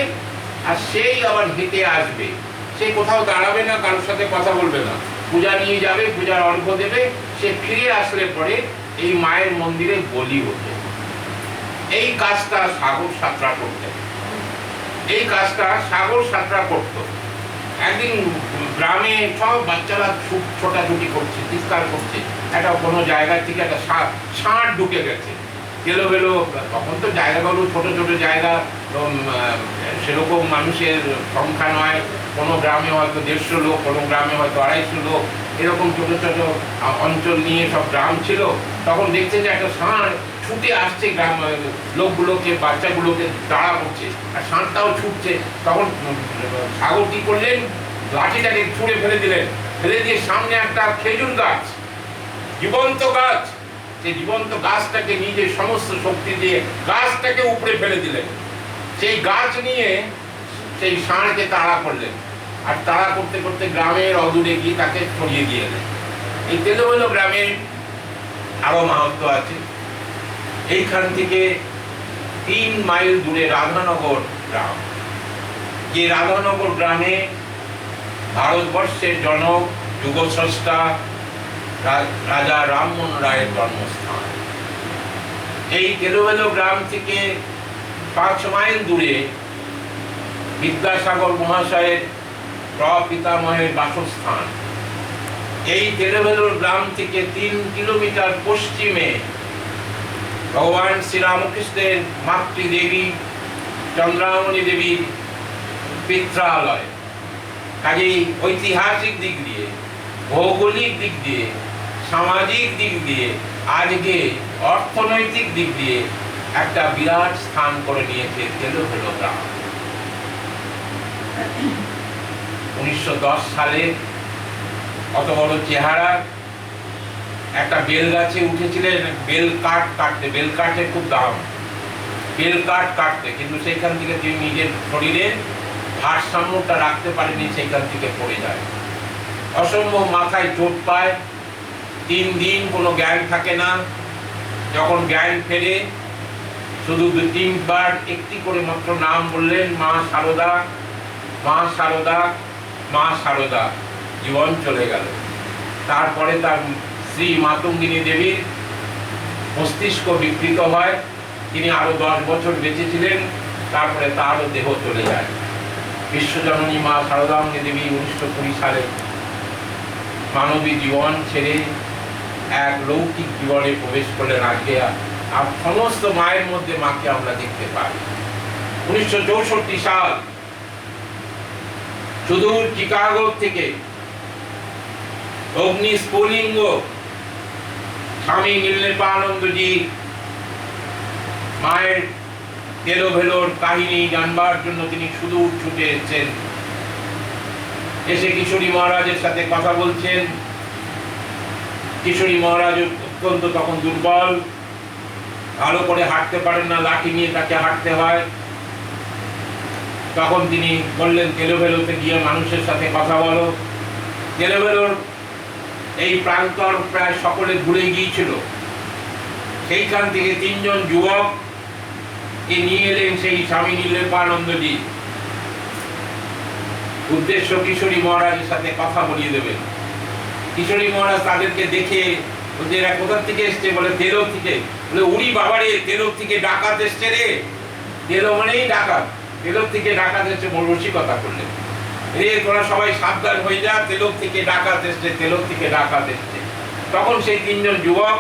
[SPEAKER 2] আর সেই আবার হেঁটে আসবে, সে কোথাও দাঁড়াবে না, কারোর সাথে কথা বলবে না, পূজা নিয়ে যাবে, পূজার অর্ঘ্য দেবে, সে ফিরে আসলে পরে এই মায়ের মন্দিরে বলি হতো। এই কাজটা সাগর সাঁতরা করতেন, এই কাজটা সাগর সাঁতরা করত। একদিন গ্রামে সব বাচ্চারা ছোটাছুটি করছে, চিৎকার করছে, একটা কোনো জায়গা থেকে একটা ষাঁড় ঢুকে গেছে, এলোমেলো। তখন তো জায়গাগুলো ছোট ছোট জায়গা, সেরকম মানুষের সংখ্যা নয়, কোনো গ্রামে হয়তো 150 লোক, কোনো গ্রামে হয়তো 250 লোক, এরকম ছোট ছোট অঞ্চল নিয়ে সব গ্রাম ছিল। তখন দেখছে যে একটা ষাঁড় ছুটে আসছে, গ্রাম লোকগুলোকে, বাচ্চাগুলোকে তাড়া করছে, আর ষাঁড়টাও ছুটছে। তখন সাগর কি করলেন, লাঠিটাকে ছুঁড়ে ফেলে দিলেন, ফেলে দিয়ে সামনে একটা খেজুর গাছ, জীবন্ত গাছ, সেই জীবন্ত গাছটাকে নিজের সমস্ত শক্তি দিয়ে গাছটাকে উপড়ে ফেলে দিলেন। সেই গাছ নিয়ে সেই ষাঁড়কে তাড়া করলেন, আর তাড়া করতে করতে গ্রামের অদূরে গিয়ে তাকে ছড়িয়ে দিয়ে এলেন। এই তেলোমেলো গ্রামে আরো মাহাত্ম্য আছে। এইখান থেকে 3 মাইল দূরে রাধানগর গ্রাম, যে রাধানগর গ্রামে ভারতবর্ষের জনক, যুগস্রষ্টা রাজা রামমোহন রায়ের জন্মস্থান। এই তেলোমেলো গ্রাম থেকে 5 মাইল দূরে বিদ্যাসাগর মহাশয়ের প্রপিতামহের বাসস্থান। এই তেলোমেলো গ্রাম থেকে 3 কিলোমিটার পশ্চিমে ভগবান শ্রীরামকৃষ্ণের মাতৃদেবী চন্দ্রামণি দেবীর পিত্রালয়। কাজেই ঐতিহাসিক দিক দিয়ে, ভৌগোলিক দিক দিয়ে, সামাজিক দিক দিয়ে, আজকে অর্থনৈতিক দিক দিয়ে একটা বিরাট স্থান করে নিয়েছে তেলোভেলো গ্রাম। 1910 সালে অত বড় চেহারা, একটা বেল গাছে উঠেছিলেন বেল কাঠ কাটতে, বেল কাঠের খুব দাম, বেল কাঠ কাটতে, কিন্তু সেইখান থেকে তিনি নিজের শরীরে ভারসাম্যটা রাখতে পারেনি, সেইখান থেকে পড়ে যায়। অসম্ভব মাথায় চোট পায়, 3 দিন কোনো জ্ঞান থাকে না। যখন জ্ঞান ফেরে, শুধু 2-3 বার একটি করে মাত্র নাম বললেন, মা শারদা, মা শারদা, মা শারদা, জীবন চলে গেল। তারপরে তার শ্রী মাতঙ্গিনী দেবীর মস্তিষ্ক বিকৃত হয়, তিনি আরো 10 বছর বেঁচে ছিলেন, তারপরে তারও দেহ চলে যায়। বিশ্বজননী মা শারদাঙ্গী দেবী 1920 সালে মানবী জীবন ছেড়ে এক লৌকিক জীবনে প্রবেশ করলেন। আজকে আর সমস্ত মায়ের মধ্যে মাকে আমরা দেখতে পাই। 1964 সাল সুদূর চিকাগো থেকে অগ্নি স্ফুলিঙ্গ স্বামী নীলনেপানন্দজি মায়ের তেলোভেলোর কাহিনী জানবার জন্য তিনি সুদূর ছুটে এসেছেন। এসে কিশোরী মহারাজের সাথে কথা বলছেন। কিশোরী মহারাজ অত্যন্ত তখন দুর্বল, ভালো করে হাঁটতে পারেন না, লাঠি নিয়ে তাকে হাঁটতে হয়। তখন তিনি বললেন, তেলোভেলোতে গিয়ে মানুষের সাথে কথা বলো। তেলোভেলোর এই প্রান্তর প্রায় সকলে ঘুরে গিয়েছিল। সেইখান থেকে 3 জন যুবক কে নিয়ে এলেন সেই স্বামী নীলনেপানন্দজি। উদ্দেশ্য কিশোরী মহারাজের সাথে কথা বলিয়ে দেবেন। কিশোরী মহারাজ তাদেরকে দেখে বলছে, এরা কোথা থেকে এসছে? বলে তেলো থেকে। বলে উড়ি বাবারে, তেলো থেকে ডাকাত এসছে রে। তেলো মানেই ডাকাত, তেলো থেকে ডাকাত এসছে, রসিকতা করলেন। রে তোরা সবাই সাবধান হয়ে যা, তেলো থেকে ডাকাত এসছে, তেলো থেকে ডাকাত এসছে। তখন সেই 3 জন যুবক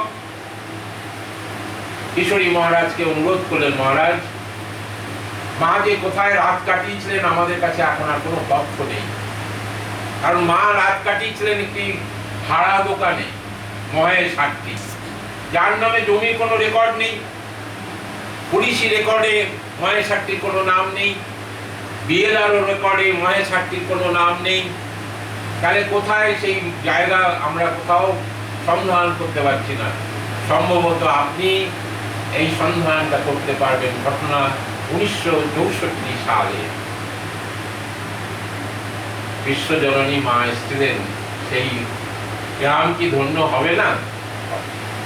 [SPEAKER 2] কিশোরী মহারাজকে অনুরোধ করলেন, মহারাজ, মা যে কোথায় রাত কাটিয়েছিলেন আমাদের কাছে এখন আর কোনো তথ্য নেই। কারণ মা রাত কাটিয়েছিলেন একটি ভাড়া দোকানে, মহেশ হাট্টি, যার নামে জমির কোনো রেকর্ড নেই, পুলিশি রেকর্ডে মহেশ হাট্টির কোনো নাম নেই, বিএলআরও রেকর্ডে মহেশ হাট্টির কোনো নাম নেই। তাহলে কোথায় সেই জায়গা আমরা কোথাও সন্ধান করতে পারছি না। সম্ভবত আপনি এই সন্ধানটা করতে পারবেন। ঘটনা 1964 সালে বিশ্বজননী মা এসেছিলেন। সেই গ্রাম কি ধন্য হবে না?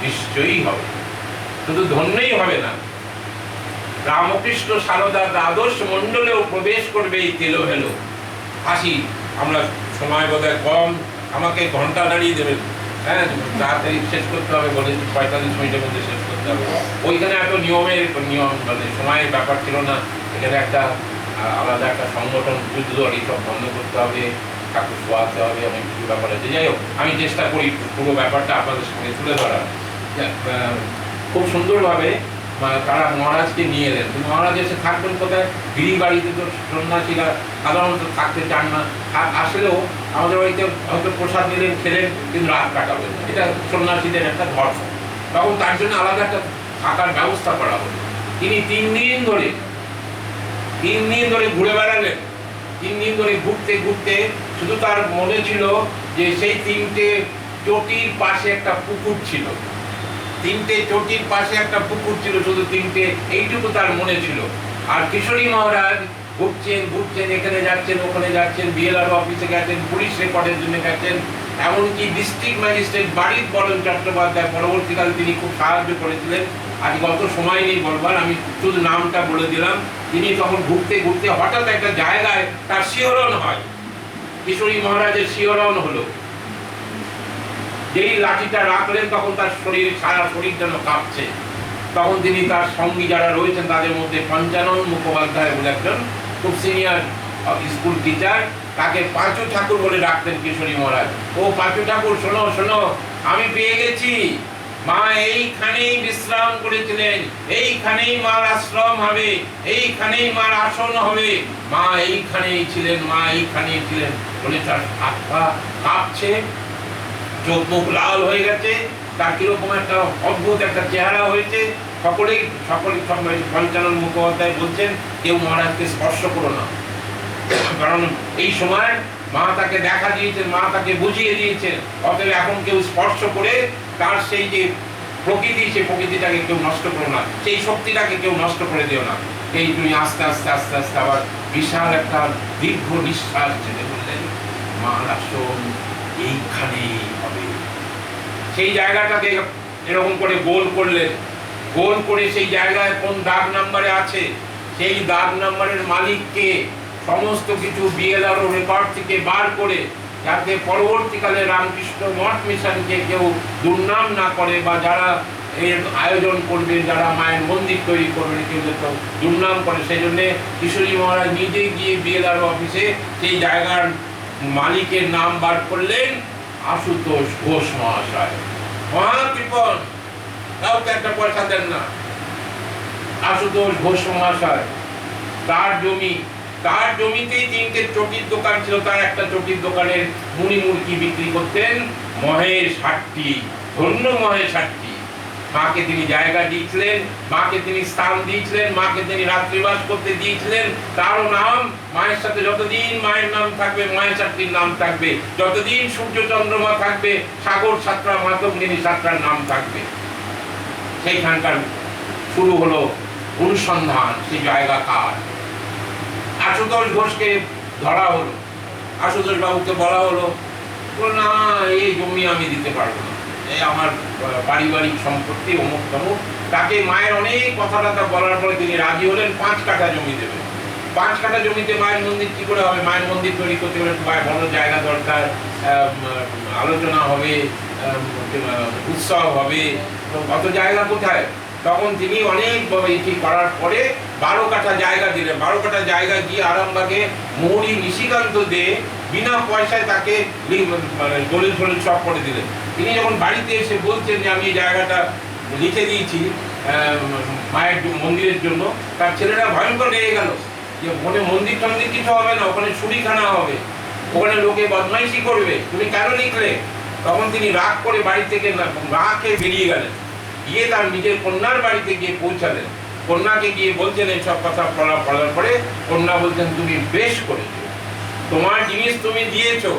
[SPEAKER 2] নিশ্চয়ই হবে। শুধু ধন্যই হবে না, রামকৃষ্ণ সারদার দ্বাদশ মণ্ডলেও প্রবেশ করবে এই তেলোভেলো। আসি, আমরা সময় বোধহয় কম, আমাকে ঘন্টা দাঁড়িয়ে দেবেন। হ্যাঁ, তাড়াতাড়ি শেষ করতে হবে, বলেছি 45 মিনিটের মধ্যে শেষ করতে হবে। ওইখানে এত নিয়ম মানে সময়ের ব্যাপার ছিল না। এখানে একটা আলাদা একটা সংগঠন, যুদ্ধ এইসব বন্ধ করতে হবে, ঠাকুর শোয়াতে হবে, অনেক কিছু ব্যাপার আছে। যাই হোক, আমি চেষ্টা করি পুরো ব্যাপারটা আপনাদের সঙ্গে তুলে ধরার। খুব সুন্দরভাবে তারা মহারাজকে নিয়ে এলেন। মহারাজ এসে থাকবেন কোথায়? গিরি বাড়িতে তো সন্ন্যাসীরা সাধারণত থাকতে চান না। আসলেও আমাদের বাড়িতে হয়তো প্রসাদ নিলেন, খেলেন, কিন্তু রাত কাটাবেন, এটা সন্ন্যাসীদের একটা ধর্ম। তখন তার জন্য আলাদা একটা থাকার ব্যবস্থা করা হলো। তিনি 3 দিন ধরে ঘুরে বেড়ালেন। 3 দিন ধরে ঘুরতে ঘুরতে শুধু তার মনে ছিল যে সেই 3টে চটির পাশে একটা পুকুর ছিল। 3টে চটির পাশে একটা পুকুর ছিল, শুধু 3টে, এইটুকু তার মনে ছিল। আর কিশোরী মহারাজ ঘুরছেন, এখানে যাচ্ছেন, ওখানে যাচ্ছেন, বিএলআর অফিসে গেছেন, পুলিশ রেকর্ডের জন্য গেছেন, এমনকি ডিস্ট্রিক্ট ম্যাজিস্ট্রেট বারিক বরণ চট্টোপাধ্যায় পরবর্তীকালে তিনি খুব সাহায্য করেছিলেন। আজ গত সময় নেই বলবার, আমি শুধু নামটা বলে দিলাম। তিনি তখন ঘুরতে ঘুরতে হঠাৎ একটা জায়গায় তার শিহরণ হয়। কিশোরী মহারাজের শিহরণ হলো। যেই লাঠিটা রাখলেন তখন তার সারা শরীর যেন কাঁপছে। তখন তিনি তার সঙ্গী যারা রয়েছেন তাদের মধ্যে পঞ্চানন মুখোপাধ্যায় বলে একজন খুব সিনিয়র স্কুল টিচার, তাকে পাঁচু ঠাকুর বলে ডাকতেন কিশোরী মহারাজ। ও পাঁচু ঠাকুর, শোনো শোনো, আমি পেয়ে গেছি, মা এইখানেই বিশ্রাম করেছিলেন, এইখানেই মার আশ্রম হবে, এইখানেই মার আসন হবে, মা এইখানেই ছিলেন, মা এইখানেই ছিলেন বলে তার হাত পা কাঁপছে, চোখ মুখ লাল হয়ে গেছে, তার কিরকম একটা অদ্ভুত একটা চেহারা হয়েছে। সকলেই পঞ্চানন মুখোপাধ্যায় বলছেন কেউ মহারাজকে স্পর্শ করো না, কারণ এই সময় মা তাকে দেখা দিয়েছেন, মা তাকে বুঝিয়ে দিয়েছেন, অতএব এখন কেউ স্পর্শ করে তার সেই যে প্রকৃতি, সেই প্রকৃতিটাকে কেউ নষ্ট করো না, সেই শক্তিটাকে কেউ নষ্ট করে দিও না। এই তুমি আস্তে আস্তে আস্তে আস্তে আবার বিশাল একটা দীর্ঘ নিঃশ্বাস ছেড়ে বললেন মার আসন এইখানেই হবে। সেই জায়গাটাকে এরকম করে গোল করলেন, গোল করে সেই জায়গায় কোন দাগ নাম্বারে আছে সেই দাগ নাম্বারের মালিককে সমস্ত কিছু বিএলআরও রেকর্ড থেকে বার করে, যাতে পরবর্তীকালে রামকৃষ্ণ মঠ মিশনকে কেউ দুর্নাম না করে, বা যারা এর আয়োজন করবে, যারা মায়ের মন্দির তৈরি করবে কেউ যাতে দুর্নাম করে, সেই জন্যে কিশোরী মহারাজ নিজেই গিয়ে বিএলআরও অফিসে সেই জায়গার মালিকের নাম বার করলেন, আশুতোষ ঘোষ মহাশয়। মহাকৃপণ, কাউকে একটা পয়সা দেন না। আশুতোষ ঘোষ মহাশয়, তার জমি, তার জমিতেই 3টে চটির দোকান ছিল, তার একটা চটির দোকানের মুড়ি মুড়কি বিক্রি করতেন মহেশ হাট্টি, ধন্য মহেশ হাট্টি। মাকে তিনি জায়গা দিয়েছিলেন, মাকে তিনি স্থান দিয়েছিলেন, মাকে তিনি রাত্রিবাস করতে দিয়েছিলেন। তারও নাম, মায়ের সাথে যতদিন মায়ের নাম থাকবে, মায়ের সাথীর নাম থাকবে, যতদিন সূর্য চন্দ্রমা থাকবে, সাগর সাতরা, মাতঙ্গিনী সাতরার নাম থাকবে। সেইখানকার শুরু হলো অনুসন্ধান, সেই জায়গা কার। আশুতোষ ঘোষকে ধরা হলো, আশুতোষ বাবুকে বলা হলো, না এই জমি আমি দিতে পারবো না, এই আমার পারিবারিক সম্পত্তি অমুক তমুক। তাকে মায়ের অনেক কথা টথা বলার পরে তিনি রাজি হলেন 5 কাঠা জমি দেবেন। 5 কাঠা জমিতে মায়ের মন্দির কি করে হবে? মায়ের মন্দির তৈরি করতে গেলে বড় জায়গা দরকার, আলোচনা হবে, উৎসব হবে, কত জায়গা কোথায়? তখন তিনি অনেক এটি করার পরে 12 কাঠা জায়গা দিলেন। 12 কাঠা জায়গা গিয়ে আরামবাগে মৌরি নিশিকান্ত দে বিনা পয়সায় তাকে দলিল ফলিল সব করে দিলেন। তিনি যখন বাড়িতে এসে বলছেন যে আমি এই জায়গাটা লিখে দিয়েছি মায়ের মন্দিরের জন্য, তার ছেলেরা ভয়ঙ্কর রেগে গেল যে ওখানে মন্দির টন্দির কিছু হবে না, ওখানে ছুরিখানা হবে, ওখানে লোকে বদমাইশি করবে, তুমি কেন লিখলে? তখন তিনি রাগ করে বাড়ি থেকে রাগ খেয়ে বেরিয়ে গেলেন, গিয়ে তার নিজের কন্যার বাড়িতে গিয়ে পৌঁছালেন। কন্যাকে গিয়ে বলছেন এই সব কথা পড়ার পরে কন্যা বলছেন তুমি বেশ করেছো, তোমার জিনিস তুমি দিয়েছো,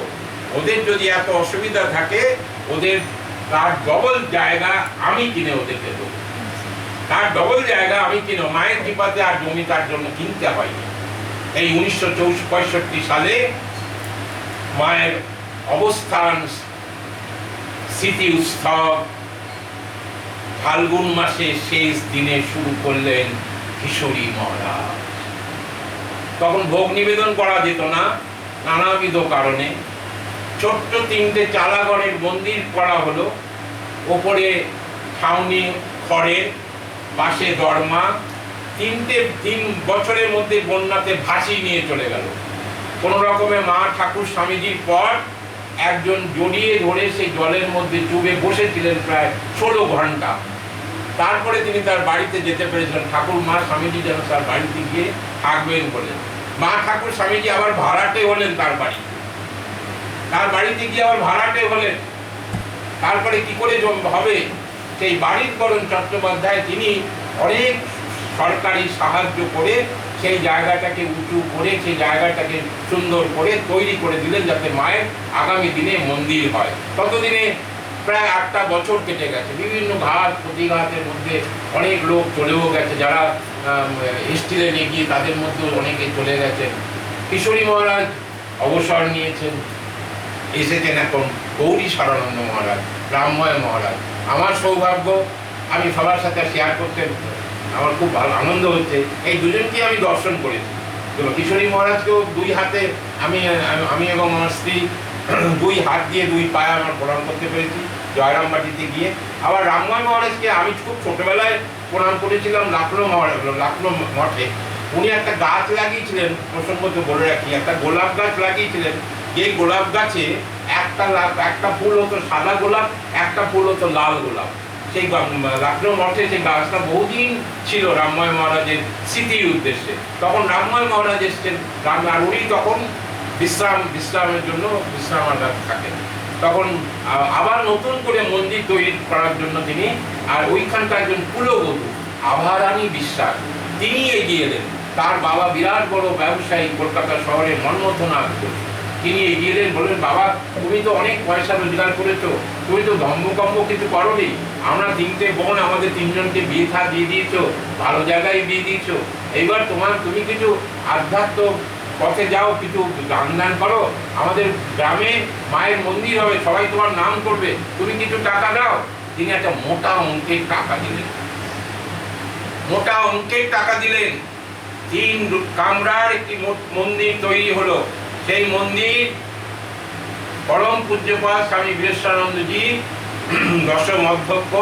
[SPEAKER 2] ওদের যদি এত অসুবিধা থাকে ওদের তার ডবল জায়গা আমি কিনে ওদেরকে দেবো, তার ডবল জায়গা আমি কিনে। মায়ের কৃপাতে আর জমি তার জন্য কিনতে হয়নি। এই 1965 সালে মায়ের অবস্থান স্মৃতি উৎসব ফাল্গুন মাসের শেষ দিনে শুরু করলেন কিশোরী মহারাজ। তখন ভোগ নিবেদন করা যেত না নানাবিধ কারণে। ছোট্ট 3টে চালাগড়ের মন্দির করা হলো, ওপরে ছাউনি খড়ের, পাশে দরমা। 3 বছরের মধ্যে বন্যাতে ভাসিয়ে নিয়ে চলে গেল। কোন রকমে মা ঠাকুর স্বামীজির পর একজন জড়িয়ে ধরে সেই জলের মধ্যে চুবে বসেছিলেন প্রায় 16 ঘন্টা। তারপরে তিনি তার বাড়িতে যেতে পেরেছিলেন। ঠাকুর মা স্বামীজি যেন তার বাড়িতে গিয়ে থাকবেন বলেন। মা ঠাকুর স্বামীজি আবার ভাড়াটে হলেন তার বাড়িতে, তার বাড়িতে গিয়ে আবার ভাড়াটে হলেন। তারপরে কি করে হবে? সেই বাড়ির বরণ চট্টোপাধ্যায় তিনি অনেক সরকারি সাহায্য করে সেই জায়গাটাকে উঁচু করে, সেই জায়গাটাকে সুন্দর করে তৈরি করে দিলেন যাতে মায়ের আগামী দিনে মন্দির হয়। ততদিনে প্রায় 8টা বছর কেটে গেছে। বিভিন্ন ঘাত প্রতিঘাতের মধ্যে অনেক লোক চলেও গেছে, যারা স্টিলে নিয়ে গিয়ে তাদের মধ্যেও অনেকে চলে গেছেন। কিশোরী মহারাজ অবসর নিয়েছেন, এসেছেন এখন গৌরী সারানন্দ মহারাজ, রামময় মহারাজ। আমার সৌভাগ্য, আমি সবার সাথে শেয়ার করতে আমার খুব ভালো আনন্দ হচ্ছে, এই দুজনকে আমি দর্শন করেছি। তো কিশোরী মহারাজকেও 2 হাতে আমি এবং আমার স্ত্রী 2 হাত দিয়ে 2 পায়ে আমার প্রণাম করতে পেরেছি জয়রামবাটিতে গিয়ে। আবার রামময় মহারাজকে আমি খুব ছোটবেলায় প্রণাম করেছিলাম লাখনো মঠে। উনি একটা গাছ লাগিয়েছিলেন, প্রসঙ্গত বলে রাখি, একটা গোলাপ গাছ লাগিয়েছিলেন। এই গোলাপ গাছে একটা ফুল হতো সাদা গোলাপ, একটা ফুল হতো লাল গোলাপ। সেই লখনৌ মঠে সেই গাছটা বহুদিন ছিল রামময় মহারাজের স্মৃতির উদ্দেশ্যে। তখন রামময় মহারাজ এসছেন, আর উনি তখন বিশ্রামের জন্য বিশ্রামাগার থাকেন। তখন আবার নতুন করে মন্দির তৈরি করার জন্য তিনি, আর ওইখানকার একজন কুলবধূ আভারানী বিশ্বাস তিনি এগিয়ে এলেন। তার বাবা বিরাট বড় ব্যবসায়ী, কলকাতা শহরে মন্মথনাথ ঘোষ। তিনি এগিয়ে এলেন, বললেন বাবা তুমি তো অনেক পয়সা রোজগার করেছো, তুমি তো ধর্মকম্ম কিছু করোনি, আমরা তিনটে বোন, আমাদের তিনজনকে বিয়ে দিয়ে দিয়েছো, ভালো জায়গায় বিয়ে দিয়েছো, এইবার তুমি কিছু আধ্যাত্ম পথে যাও, কিছু দান করো, আমাদের গ্রামে মায়ের মন্দির হবে, সবাই তোমার নাম করবে, তুমি কিছু টাকা দাও। তিনি একটা মোটা অঙ্কের টাকা দিলেন, মোটা অঙ্কের টাকা দিলেন। 3 কামরার একটি মন্দির তৈরি হলো। সেই মন্দির পরম পূজ্যপাদ স্বামী বীরেশ্বরানন্দজি দশম অধ্যক্ষ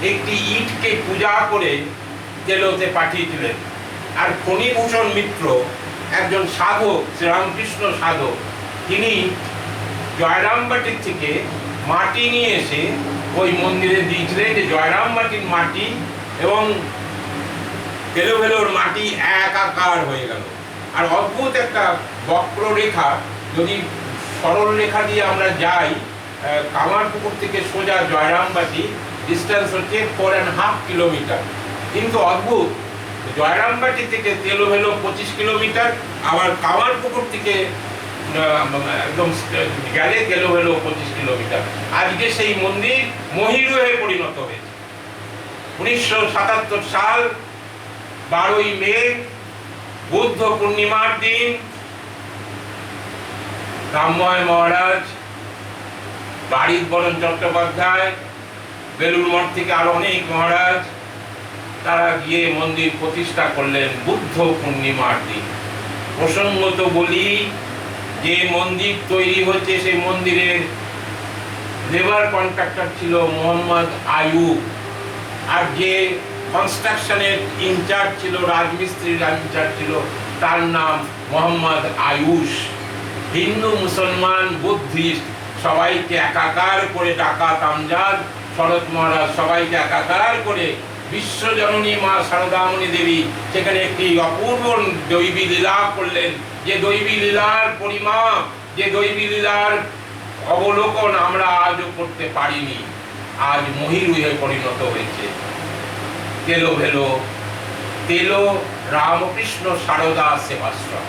[SPEAKER 2] একটি ইটকে পূজা করে জেলোতে পাঠিয়েছিলেন। আর ফণীভূষণ মিত্র একজন সাধক, শ্রীরামকৃষ্ণ সাধক, তিনি জয়রামবাটির থেকে মাটি নিয়ে এসে ওই মন্দিরে দিয়েছিলেন, যে জয়রামবাটির মাটি এবং বেলোভেলোর মাটি একাকার হয়ে গেল। আর অদ্ভুত একটা বক্ররেখা, যদি সরল রেখা দিয়ে আমরা যাই কামারপুকুর থেকে সোজা জয়রামবাটি, ডিস্টেন্স হচ্ছে 4.5 কিলোমিটার। কিন্তু অদ্ভুত, জয়রামবাটি থেকে তেলোভেলো 25 কিলোমিটার, আবার কামারপুকুর থেকে একদম গেলে তেলোভেলো 25 কিলোমিটার। আজকে সেই মন্দির মহিরু হয়ে পরিণত হয়েছে। 1977 সাল 12ই মে বুদ্ধ পূর্ণিমার দিন রামময় মহারাজ, বারিক বরণ চট্টোপাধ্যায়, বেলুড় মঠ থেকে আরো অনেক মহারাজ, তারা গিয়ে মন্দির প্রতিষ্ঠা করলেন বুদ্ধ পূর্ণিমার দিন। প্রসঙ্গত বলি, যে মন্দির তৈরি হচ্ছে সেই মন্দিরের লেবার কন্ট্রাক্টর ছিল মোহাম্মদ আয়ুব, আর যে কনস্ট্রাকশনের ইনচার্জ ছিল, রাজমিস্ত্রির ইনচার্জ ছিল, তার নাম মোহাম্মদ আয়ুষ। হিন্দু, মুসলমান, বুদ্ধিস্ট সবাইকে একাকার করে, ডাকাত আমজাদ, শরৎ মহারাজ সবাইকে একাকার করে বিশ্বজননী মা শারদামণি দেবী সেখানে একটি অপূর্ব দৈবী লীলা করলেন। যে দৈবী লীলার পরিমাপ, যে দৈবী লীলার অবলোকন আমরা আজও করতে পারিনি, আজ মহিরু হয়ে পরিণত হয়েছে। তেলো রামকৃষ্ণ সারদা সেবাশ্রম,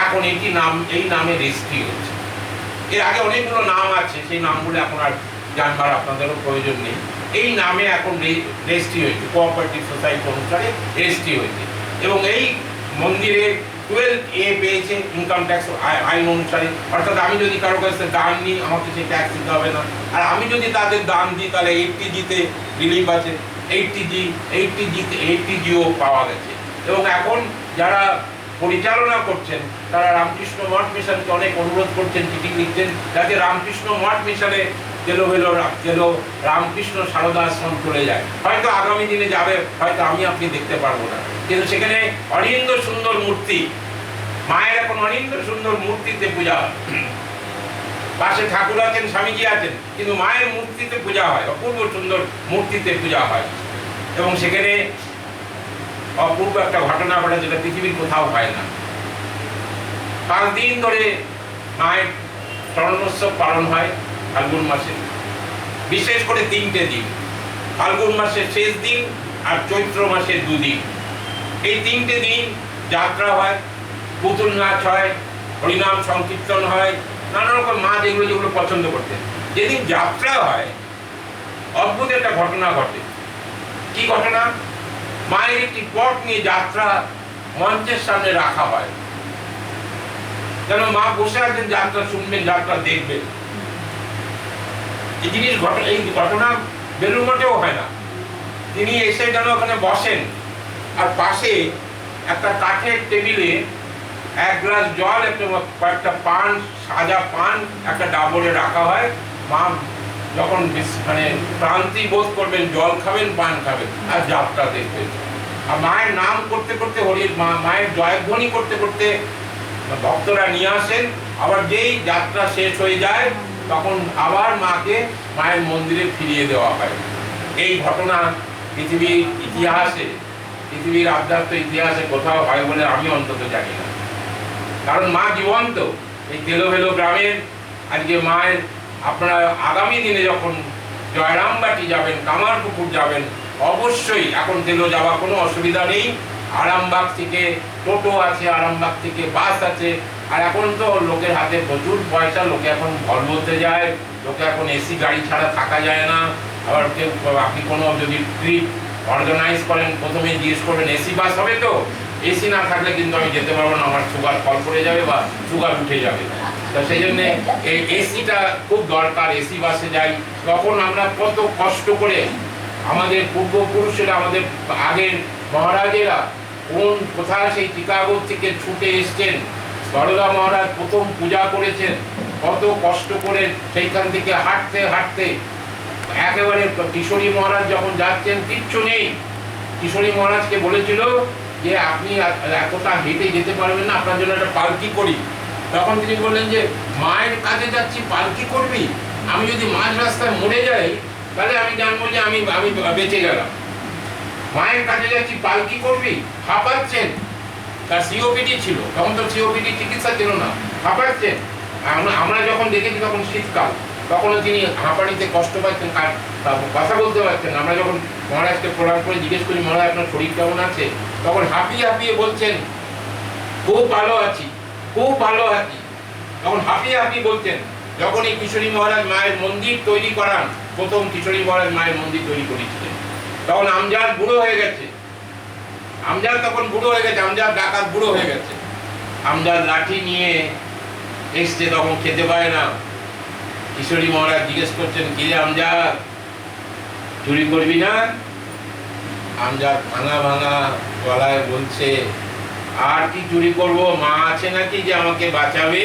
[SPEAKER 2] এখন এই নামে রেজিস্ট্রি হচ্ছে। এর আগে অনেকগুলো নাম আছে, সেই নামগুলো এখন আর জানবার আপনাদেরও প্রয়োজন নেই। এই নামে এখন রেজিস্ট্রি হয়েছে, কোঅপারেটিভ সোসাইটি অনুসারে রেজিস্ট্রি হয়েছে। এবং এই মন্দিরে 12A পেয়েছে ইনকাম ট্যাক্স আইন অনুসারে, অর্থাৎ আমি যদি কারো কাছে দান নিই আমাকে সেই ট্যাক্স দিতে হবে না। আর আমি যদি তাদের দান দিই তাহলে 80Gতে রিলিফ আছে, 80Gও পাওয়া গেছে। এবং এখন যারা পরিচালনা করছেন তারা রামকৃষ্ণ মঠ মিশনকে অনেক অনুরোধ করছেন, চিঠি লিখছেন, যাতে রামকৃষ্ণ মঠ মিশনে রামকৃষ্ণ সারদা আশ্রম চলে যায়। হয়তো আগামী দিনে যাবে, হয়তো আমি আপনি দেখতে পারবো না, কিন্তু সেখানে অনিন্দ সুন্দর মূর্তি, মায়ের এখন অনিন্দ সুন্দর মূর্তিতে পূজা হয়। পাশে ঠাকুর আছেন, স্বামীজি আছেন, কিন্তু মায়ের মূর্তিতে পূজা হয়, অপূর্ব সুন্দর মূর্তিতে পূজা হয়। এবং সেখানে অপূর্ব একটা ঘটনা ঘটে, যেটা পৃথিবীর কোথাও হয় না। 5 দিন ধরে মায়ের স্মরণোৎসব পালন হয় ফাল্গুন মাসে, বিশেষ করে 3টে দিন, ফাল্গুন মাসের শেষ দিন আর চৈত্র মাসের 2 দিন। এই 3টে দিন যাত্রা হয়, পুতুল নাচ হয়, হরিনাম সংকীর্তন হয়, নানা রকম মা যেগুলো পছন্দ করতেন। যেদিন যাত্রা হয় অদ্ভুত একটা ঘটনা ঘটে। কি ঘটনা? মায়ের একটি পট নিয়ে যাত্রা মঞ্চের সামনে রাখা হয়, যেন মা বসে আছেন, যাত্রা শুনবেন, যাত্রা দেখবেন। এই ঘটনা বেলুড় মঠেও হয় না। তিনি এসে যেন ওখানে বসেন, আর পাশে একটা কাঠের টেবিলে 1 গ্লাস জল, কয়েকটা পান, সাজা পান একটা ডাবরে রাখা হয়। মা যখন ক্লান্তি বোধ করবেন, জল খাবেন, পান খাবেন, আর যাত্রা দেখবেন। আর মায়ের নাম করতে করতে, মায়ের জয়ধ্বনি করতে করতে ভক্তরা নিয়ে আসেন। আবার যেই যাত্রা শেষ হয়ে যায় তখন আবার মাকে মায়ের মন্দিরে ফিরিয়ে দেওয়া হয়। এই ঘটনা পৃথিবীর ইতিহাসে, পৃথিবীর আধ্যাত্ম ইতিহাসে কোথাও হয় বলে আমি অন্তত জানি না। কারণ মা জীবন্ত। এই তেলোভেলো গ্রামের আজকে মায়ের, আপনারা আগামী দিনে যখন জয়রামবাটি যাবেন, কামারপুকুর যাবেন, অবশ্যই এখন তেলো যাওয়া কোনো অসুবিধা নেই। আরামবাগ থেকে টোটো আছে, আরামবাগ থেকে বাস আছে। আর এখন তো লোকের হাতে প্রচুর পয়সা, লোকে এখন ভলভোতে যায়, লোকে এখন এসি গাড়ি ছাড়া থাকা যায় না। আবার কেউ, আপনি কোনো যদি ট্রিপ অর্গানাইজ করেন, প্রথমে জিজ্ঞেস করবেন এসি বাস হবে তো। এসি না থাকলে কিন্তু আমি যেতে পারবো না, আমার সুগার ফল করে যাবে বা সুগার উঠে যাবে। তো সেই জন্যে এই এসিটা খুব দরকার। এসি বাসে যাই, তখন আমরা কত কষ্ট করে আমাদের পূর্বপুরুষেরা, আমাদের আগের মহারাজেরা কোথায় সেই চিকাগো থেকে ছুটে এসছেন। বরোদা মহারাজ প্রথম পূজা করেছেন, কত কষ্ট করে সেইখান থেকে হাঁটতে হাঁটতে একেবারে কিশোরী মহারাজ যখন যাচ্ছেন কিচ্ছু নেই। কিশোরী মহারাজকে বলেছিল যে আপনি এতটা হেঁটে যেতে পারবেন না, আপনার জন্য একটা পালকি করি। তখন তিনি বললেন যে মায়ের কাছে যাচ্ছি, পালকি করবি? আমি যদি মাঝ রাস্তায় মরে যাই তাহলে আমি জানবো যে আমি আমি বেঁচে গেলাম। মায়ের কাছে যাচ্ছি, পালকি করবি? হাঁপাচ্ছেন। তার সিওপিডি ছিল, তখন তো সিওপিডি চিকিৎসা ছিল না, হাঁপাচ্ছেন। আমরা যখন দেখেছি তখন শীতকাল, তখনও তিনি হাঁপানিতে কষ্ট পাচ্ছেন, কথা বলতে পারছেন। আমরা যখন মহারাজকে প্রণাম করে জিজ্ঞেস করি, মহারাজ আপনার শরীর কেমন আছে, তখন হাঁপিয়ে হাঁপিয়ে বলছেন খুব ভালো আছি, খুব ভালো আছি। তখন হাঁপিয়ে হাঁপিয়ে বলছেন। যখন এই কিশোরী মহারাজ মায়ের মন্দির তৈরি করান, প্রথম কিশোরী মহারাজ মায়ের মন্দির তৈরি করেছিলেন, তখন আমজাদ বুড়ো হয়ে গেছে। আমজাদ তখন বুড়ো হয়ে গেছে, আমজাদ ডাকাত বুড়ো হয়ে গেছে। আমজাদ লাঠি নিয়ে এসছে, তখন খেতে পারে না। কিশোরী মহারাজ জিজ্ঞেস করছেন, কিরে আমজাদ, চুরি করবি না? আমজাদ ভাঙা ভাঙা গলায় বলছে, আর কি চুরি করব, মা আছে নাকি যে আমাকে বাঁচাবে?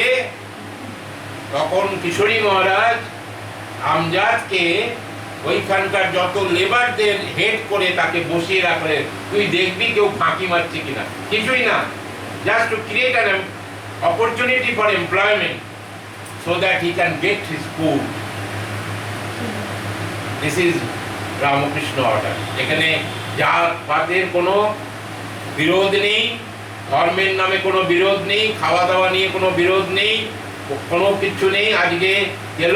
[SPEAKER 2] তখন কিশোরী মহারাজ আমজাদকে ওইখানকার যত লেবারদের হেড করে তাকে বসিয়ে রাখলেন, তুই দেখবি কেউ ফাঁকি মারছে কিনা। কিছুই না, just to create an opportunity for employment so that he can get his food. This is Ramakrishna order. এখানে জাতপাতের কোনো বিরোধ নেই, ধর্মের নামে কোনো বিরোধ নেই, খাওয়া দাওয়া নিয়ে কোনো বিরোধ নেই, কোনো কিছু নেই। আজকে গেল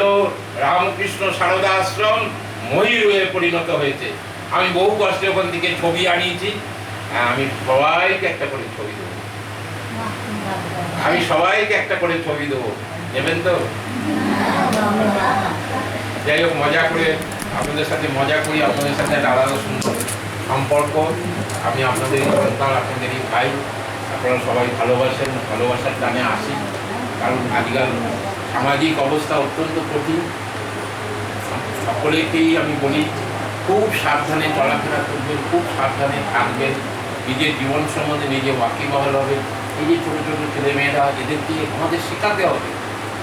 [SPEAKER 2] রামকৃষ্ণ সারদা আশ্রম ময়ূরে পরিণত হয়েছে। আমি বহু কষ্টে ওখান থেকে ছবি আনিয়েছি। আমি সবাইকে একটা করে ছবি দেবো, আমি সবাইকে একটা করে ছবি দেবো, নেবেন তো? যাই হোক, মজা করে আপনাদের সাথে মজা করি, আপনাদের সাথে একটা আলাদা সুন্দর সম্পর্ক। আমি আপনাদেরই সন্তান, আপনাদেরই ভাই। আপনারা সবাই ভালোবাসেন, ভালোবাসার টানে আসি। কারণ আজকাল সামাজিক অবস্থা অত্যন্ত কঠিন। সকলেকেই আমি বলি খুব সাবধানে চলাফেরা করবেন, খুব সাবধানে থাকবেন, নিজের জীবন সম্বন্ধে নিজে ওয়াকিবহাল হবে। এই যে ছোটো ছোটো ছেলেমেয়েরা, এদেরকে আমাদের শেখাতে হবে,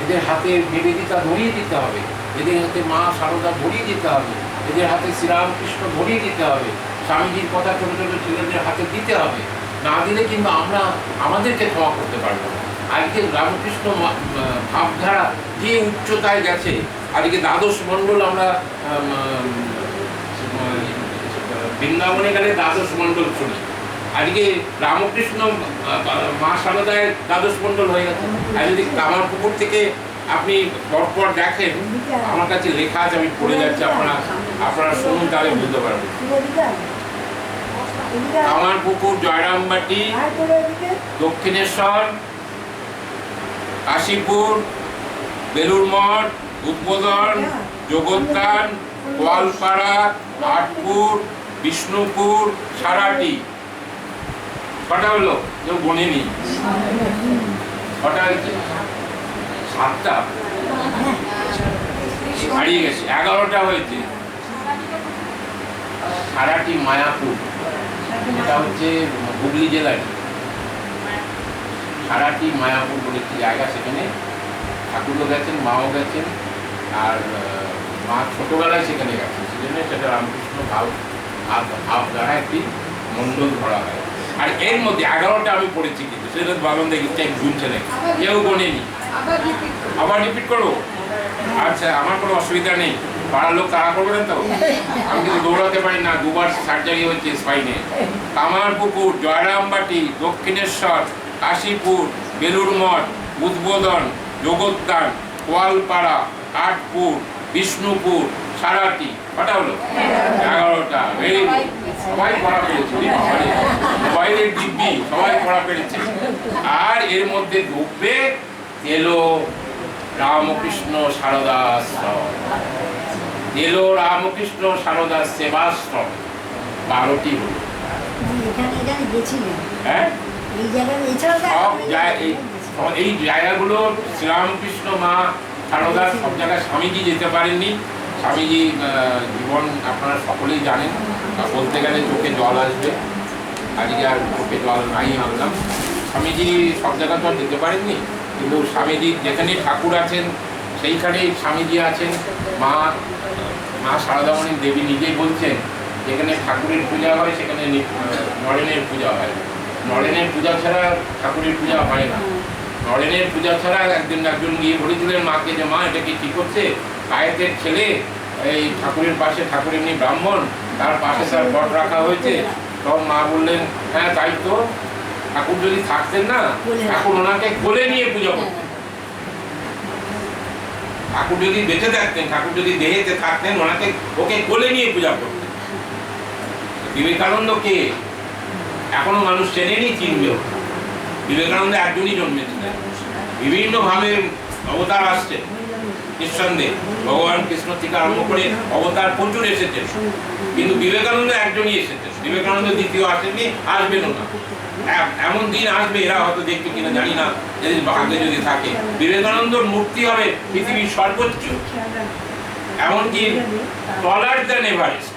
[SPEAKER 2] এদের হাতে নিবেদিতা ধরিয়ে দিতে হবে, এদের হাতে মা সারদা ধরিয়ে দিতে হবে, এদের হাতে শ্রীরামকৃষ্ণ ধরিয়ে দিতে হবে, স্বামীজির কথা ছোটো ছোটো ছেলেদের হাতে দিতে হবে। না দিলে কিন্তু আমরা আমাদেরকে ক্ষমা করতে পারবো না। আজকে রামকৃষ্ণ ভাবধারা যে উচ্চতায় গেছে, আজকে দ্বাদশ মণ্ডল, আমরা বৃন্দাবনে গেলে দ্বাদশ মণ্ডল শুনি, আজকে রামকৃষ্ণ মা সারদায় দ্বাদশ মণ্ডল হয়ে গেছে। আর যদি কামারপুকুর থেকে আপনি পরপর দেখেন, আমার কাছে লেখা আছে, আমি পড়ে যাচ্ছি, আপনারা শুনুন, তাহলে বুঝতে পারবেন। কামারপুকুর, জয়রামবাটি, দক্ষিণেশ্বর, কাশীপুর, বেলুর মঠ, উদ্বোধন, জগদ্দান, গোয়ালপাড়া, আটপুর, বিষ্ণুপুর, সারাটি। কটা হলো? কেউ গোনেনি। কটা হয়েছে? 7টা হারিয়ে গেছে, 11টা হয়েছে। সারাটি মায়াপুর, এটা হচ্ছে হুগলি জেলায়। সারাটি মায়াপুর বলে একটি জায়গা, সেখানে ঠাকুরও গেছেন, মাও গেছেন, আর মা ছোটবেলায় সেখানে গেছেন, সেজন্য সেটা রামকৃষ্ণ ভাব দ্বারা একটি মণ্ডল ধরা হয়। আর এর মধ্যে 11টা আমি পড়েছি, কিন্তু সেটা বাগান দেখি গুনছে নাকি, কেউ গোনেনি। আবার রিপিট করবো? আচ্ছা, আমার কোনো অসুবিধা নেই। পাড়ার লোক তাড়া করবে না তো? আমি কিন্তু দৌড়াতে পারি না, 2বার সার্জারি হচ্ছে স্পাইনে। কামারপুকুর, জয়রামবাটি, দক্ষিণেশ্বর, কাশীপুর, বেলুড় মঠ, উদ্বোধন, জগদ্দান, কোয়ালপাড়া, আটপুর, বিষ্ণুপুর, সারাটি। কটা হলো? 11টা। Very good. সবাই পড়া পেরেছে, মোবাইলের দিব্যি সবাই পড়া পেরেছে। আর এর মধ্যে ঢুকবে এলো রামকৃষ্ণ সারদাশ্রম, এলো রামকৃষ্ণ সারদা সেবাশ্রম, 12টি হলো। হ্যাঁ, এই জায়গাগুলো শ্রীরামকৃষ্ণ মা সারদা সব জায়গায় স্বামীজি যেতে পারেননি। স্বামীজি জীবন আপনারা সকলেই জানেন, বলতে গেলে চোখে জল আসবে, আজকে আর চোখে জল নাই আনলাম। স্বামীজি সব জায়গায় তো আর যেতে পারেননি, কিন্তু স্বামীজি যেখানে ঠাকুর আছেন সেইখানেই স্বামীজি আছেন। মা সারদামণি দেবী নিজেই বলছেন, যেখানে ঠাকুরের পূজা হয় সেখানে নরেনের পূজা হয়, নরেনের পূজা ছাড়া ঠাকুরের পূজা হয় না। নরেনের পূজা ছাড়া একজন গিয়ে বলেছিলেন মাকে যে মা এটা কি ঠিক হচ্ছে, কায়েতের ছেলে এই ঠাকুরের পাশে, ঠাকুর এমনি ব্রাহ্মণ, তার পাশে তার বট রাখা হয়েছে। তখন মা বললেন হ্যাঁ তাই তো, ঠাকুর যদি থাকতেন না, ঠাকুর ওনাকে কোলে নিয়ে পূজা করতেন। ঠাকুর যদি বেঁচে থাকতেন, ঠাকুর যদি দেহেতে থাকতেন, ওকে কোলে নিয়ে পূজা করতেন। বিবেকানন্দ কে এখনো মানুষ চেনেনি, চিনবেও। বিবেকানন্দ একজনই জন্মেছিলেন, বিভিন্ন ভাবে অবতার আসছে নিঃসন্দেহে, ভগবান কৃষ্ণ থেকে আরম্ভ করে অবতার প্রচুর এসেছেন, কিন্তু বিবেকানন্দ একজনই এসেছেন। বিবেকানন্দ দ্বিতীয় আসেননি, আসবেনও না। এমন দিন আসবে, এরা হয়তো দেখবে কিনা জানি না, যদি ভাগ্যে যদি থাকে, বিবেকানন্দর মূর্তি হবে পৃথিবীর সর্বোচ্চ, এমনকি টলার দ্যান এভারেস্ট।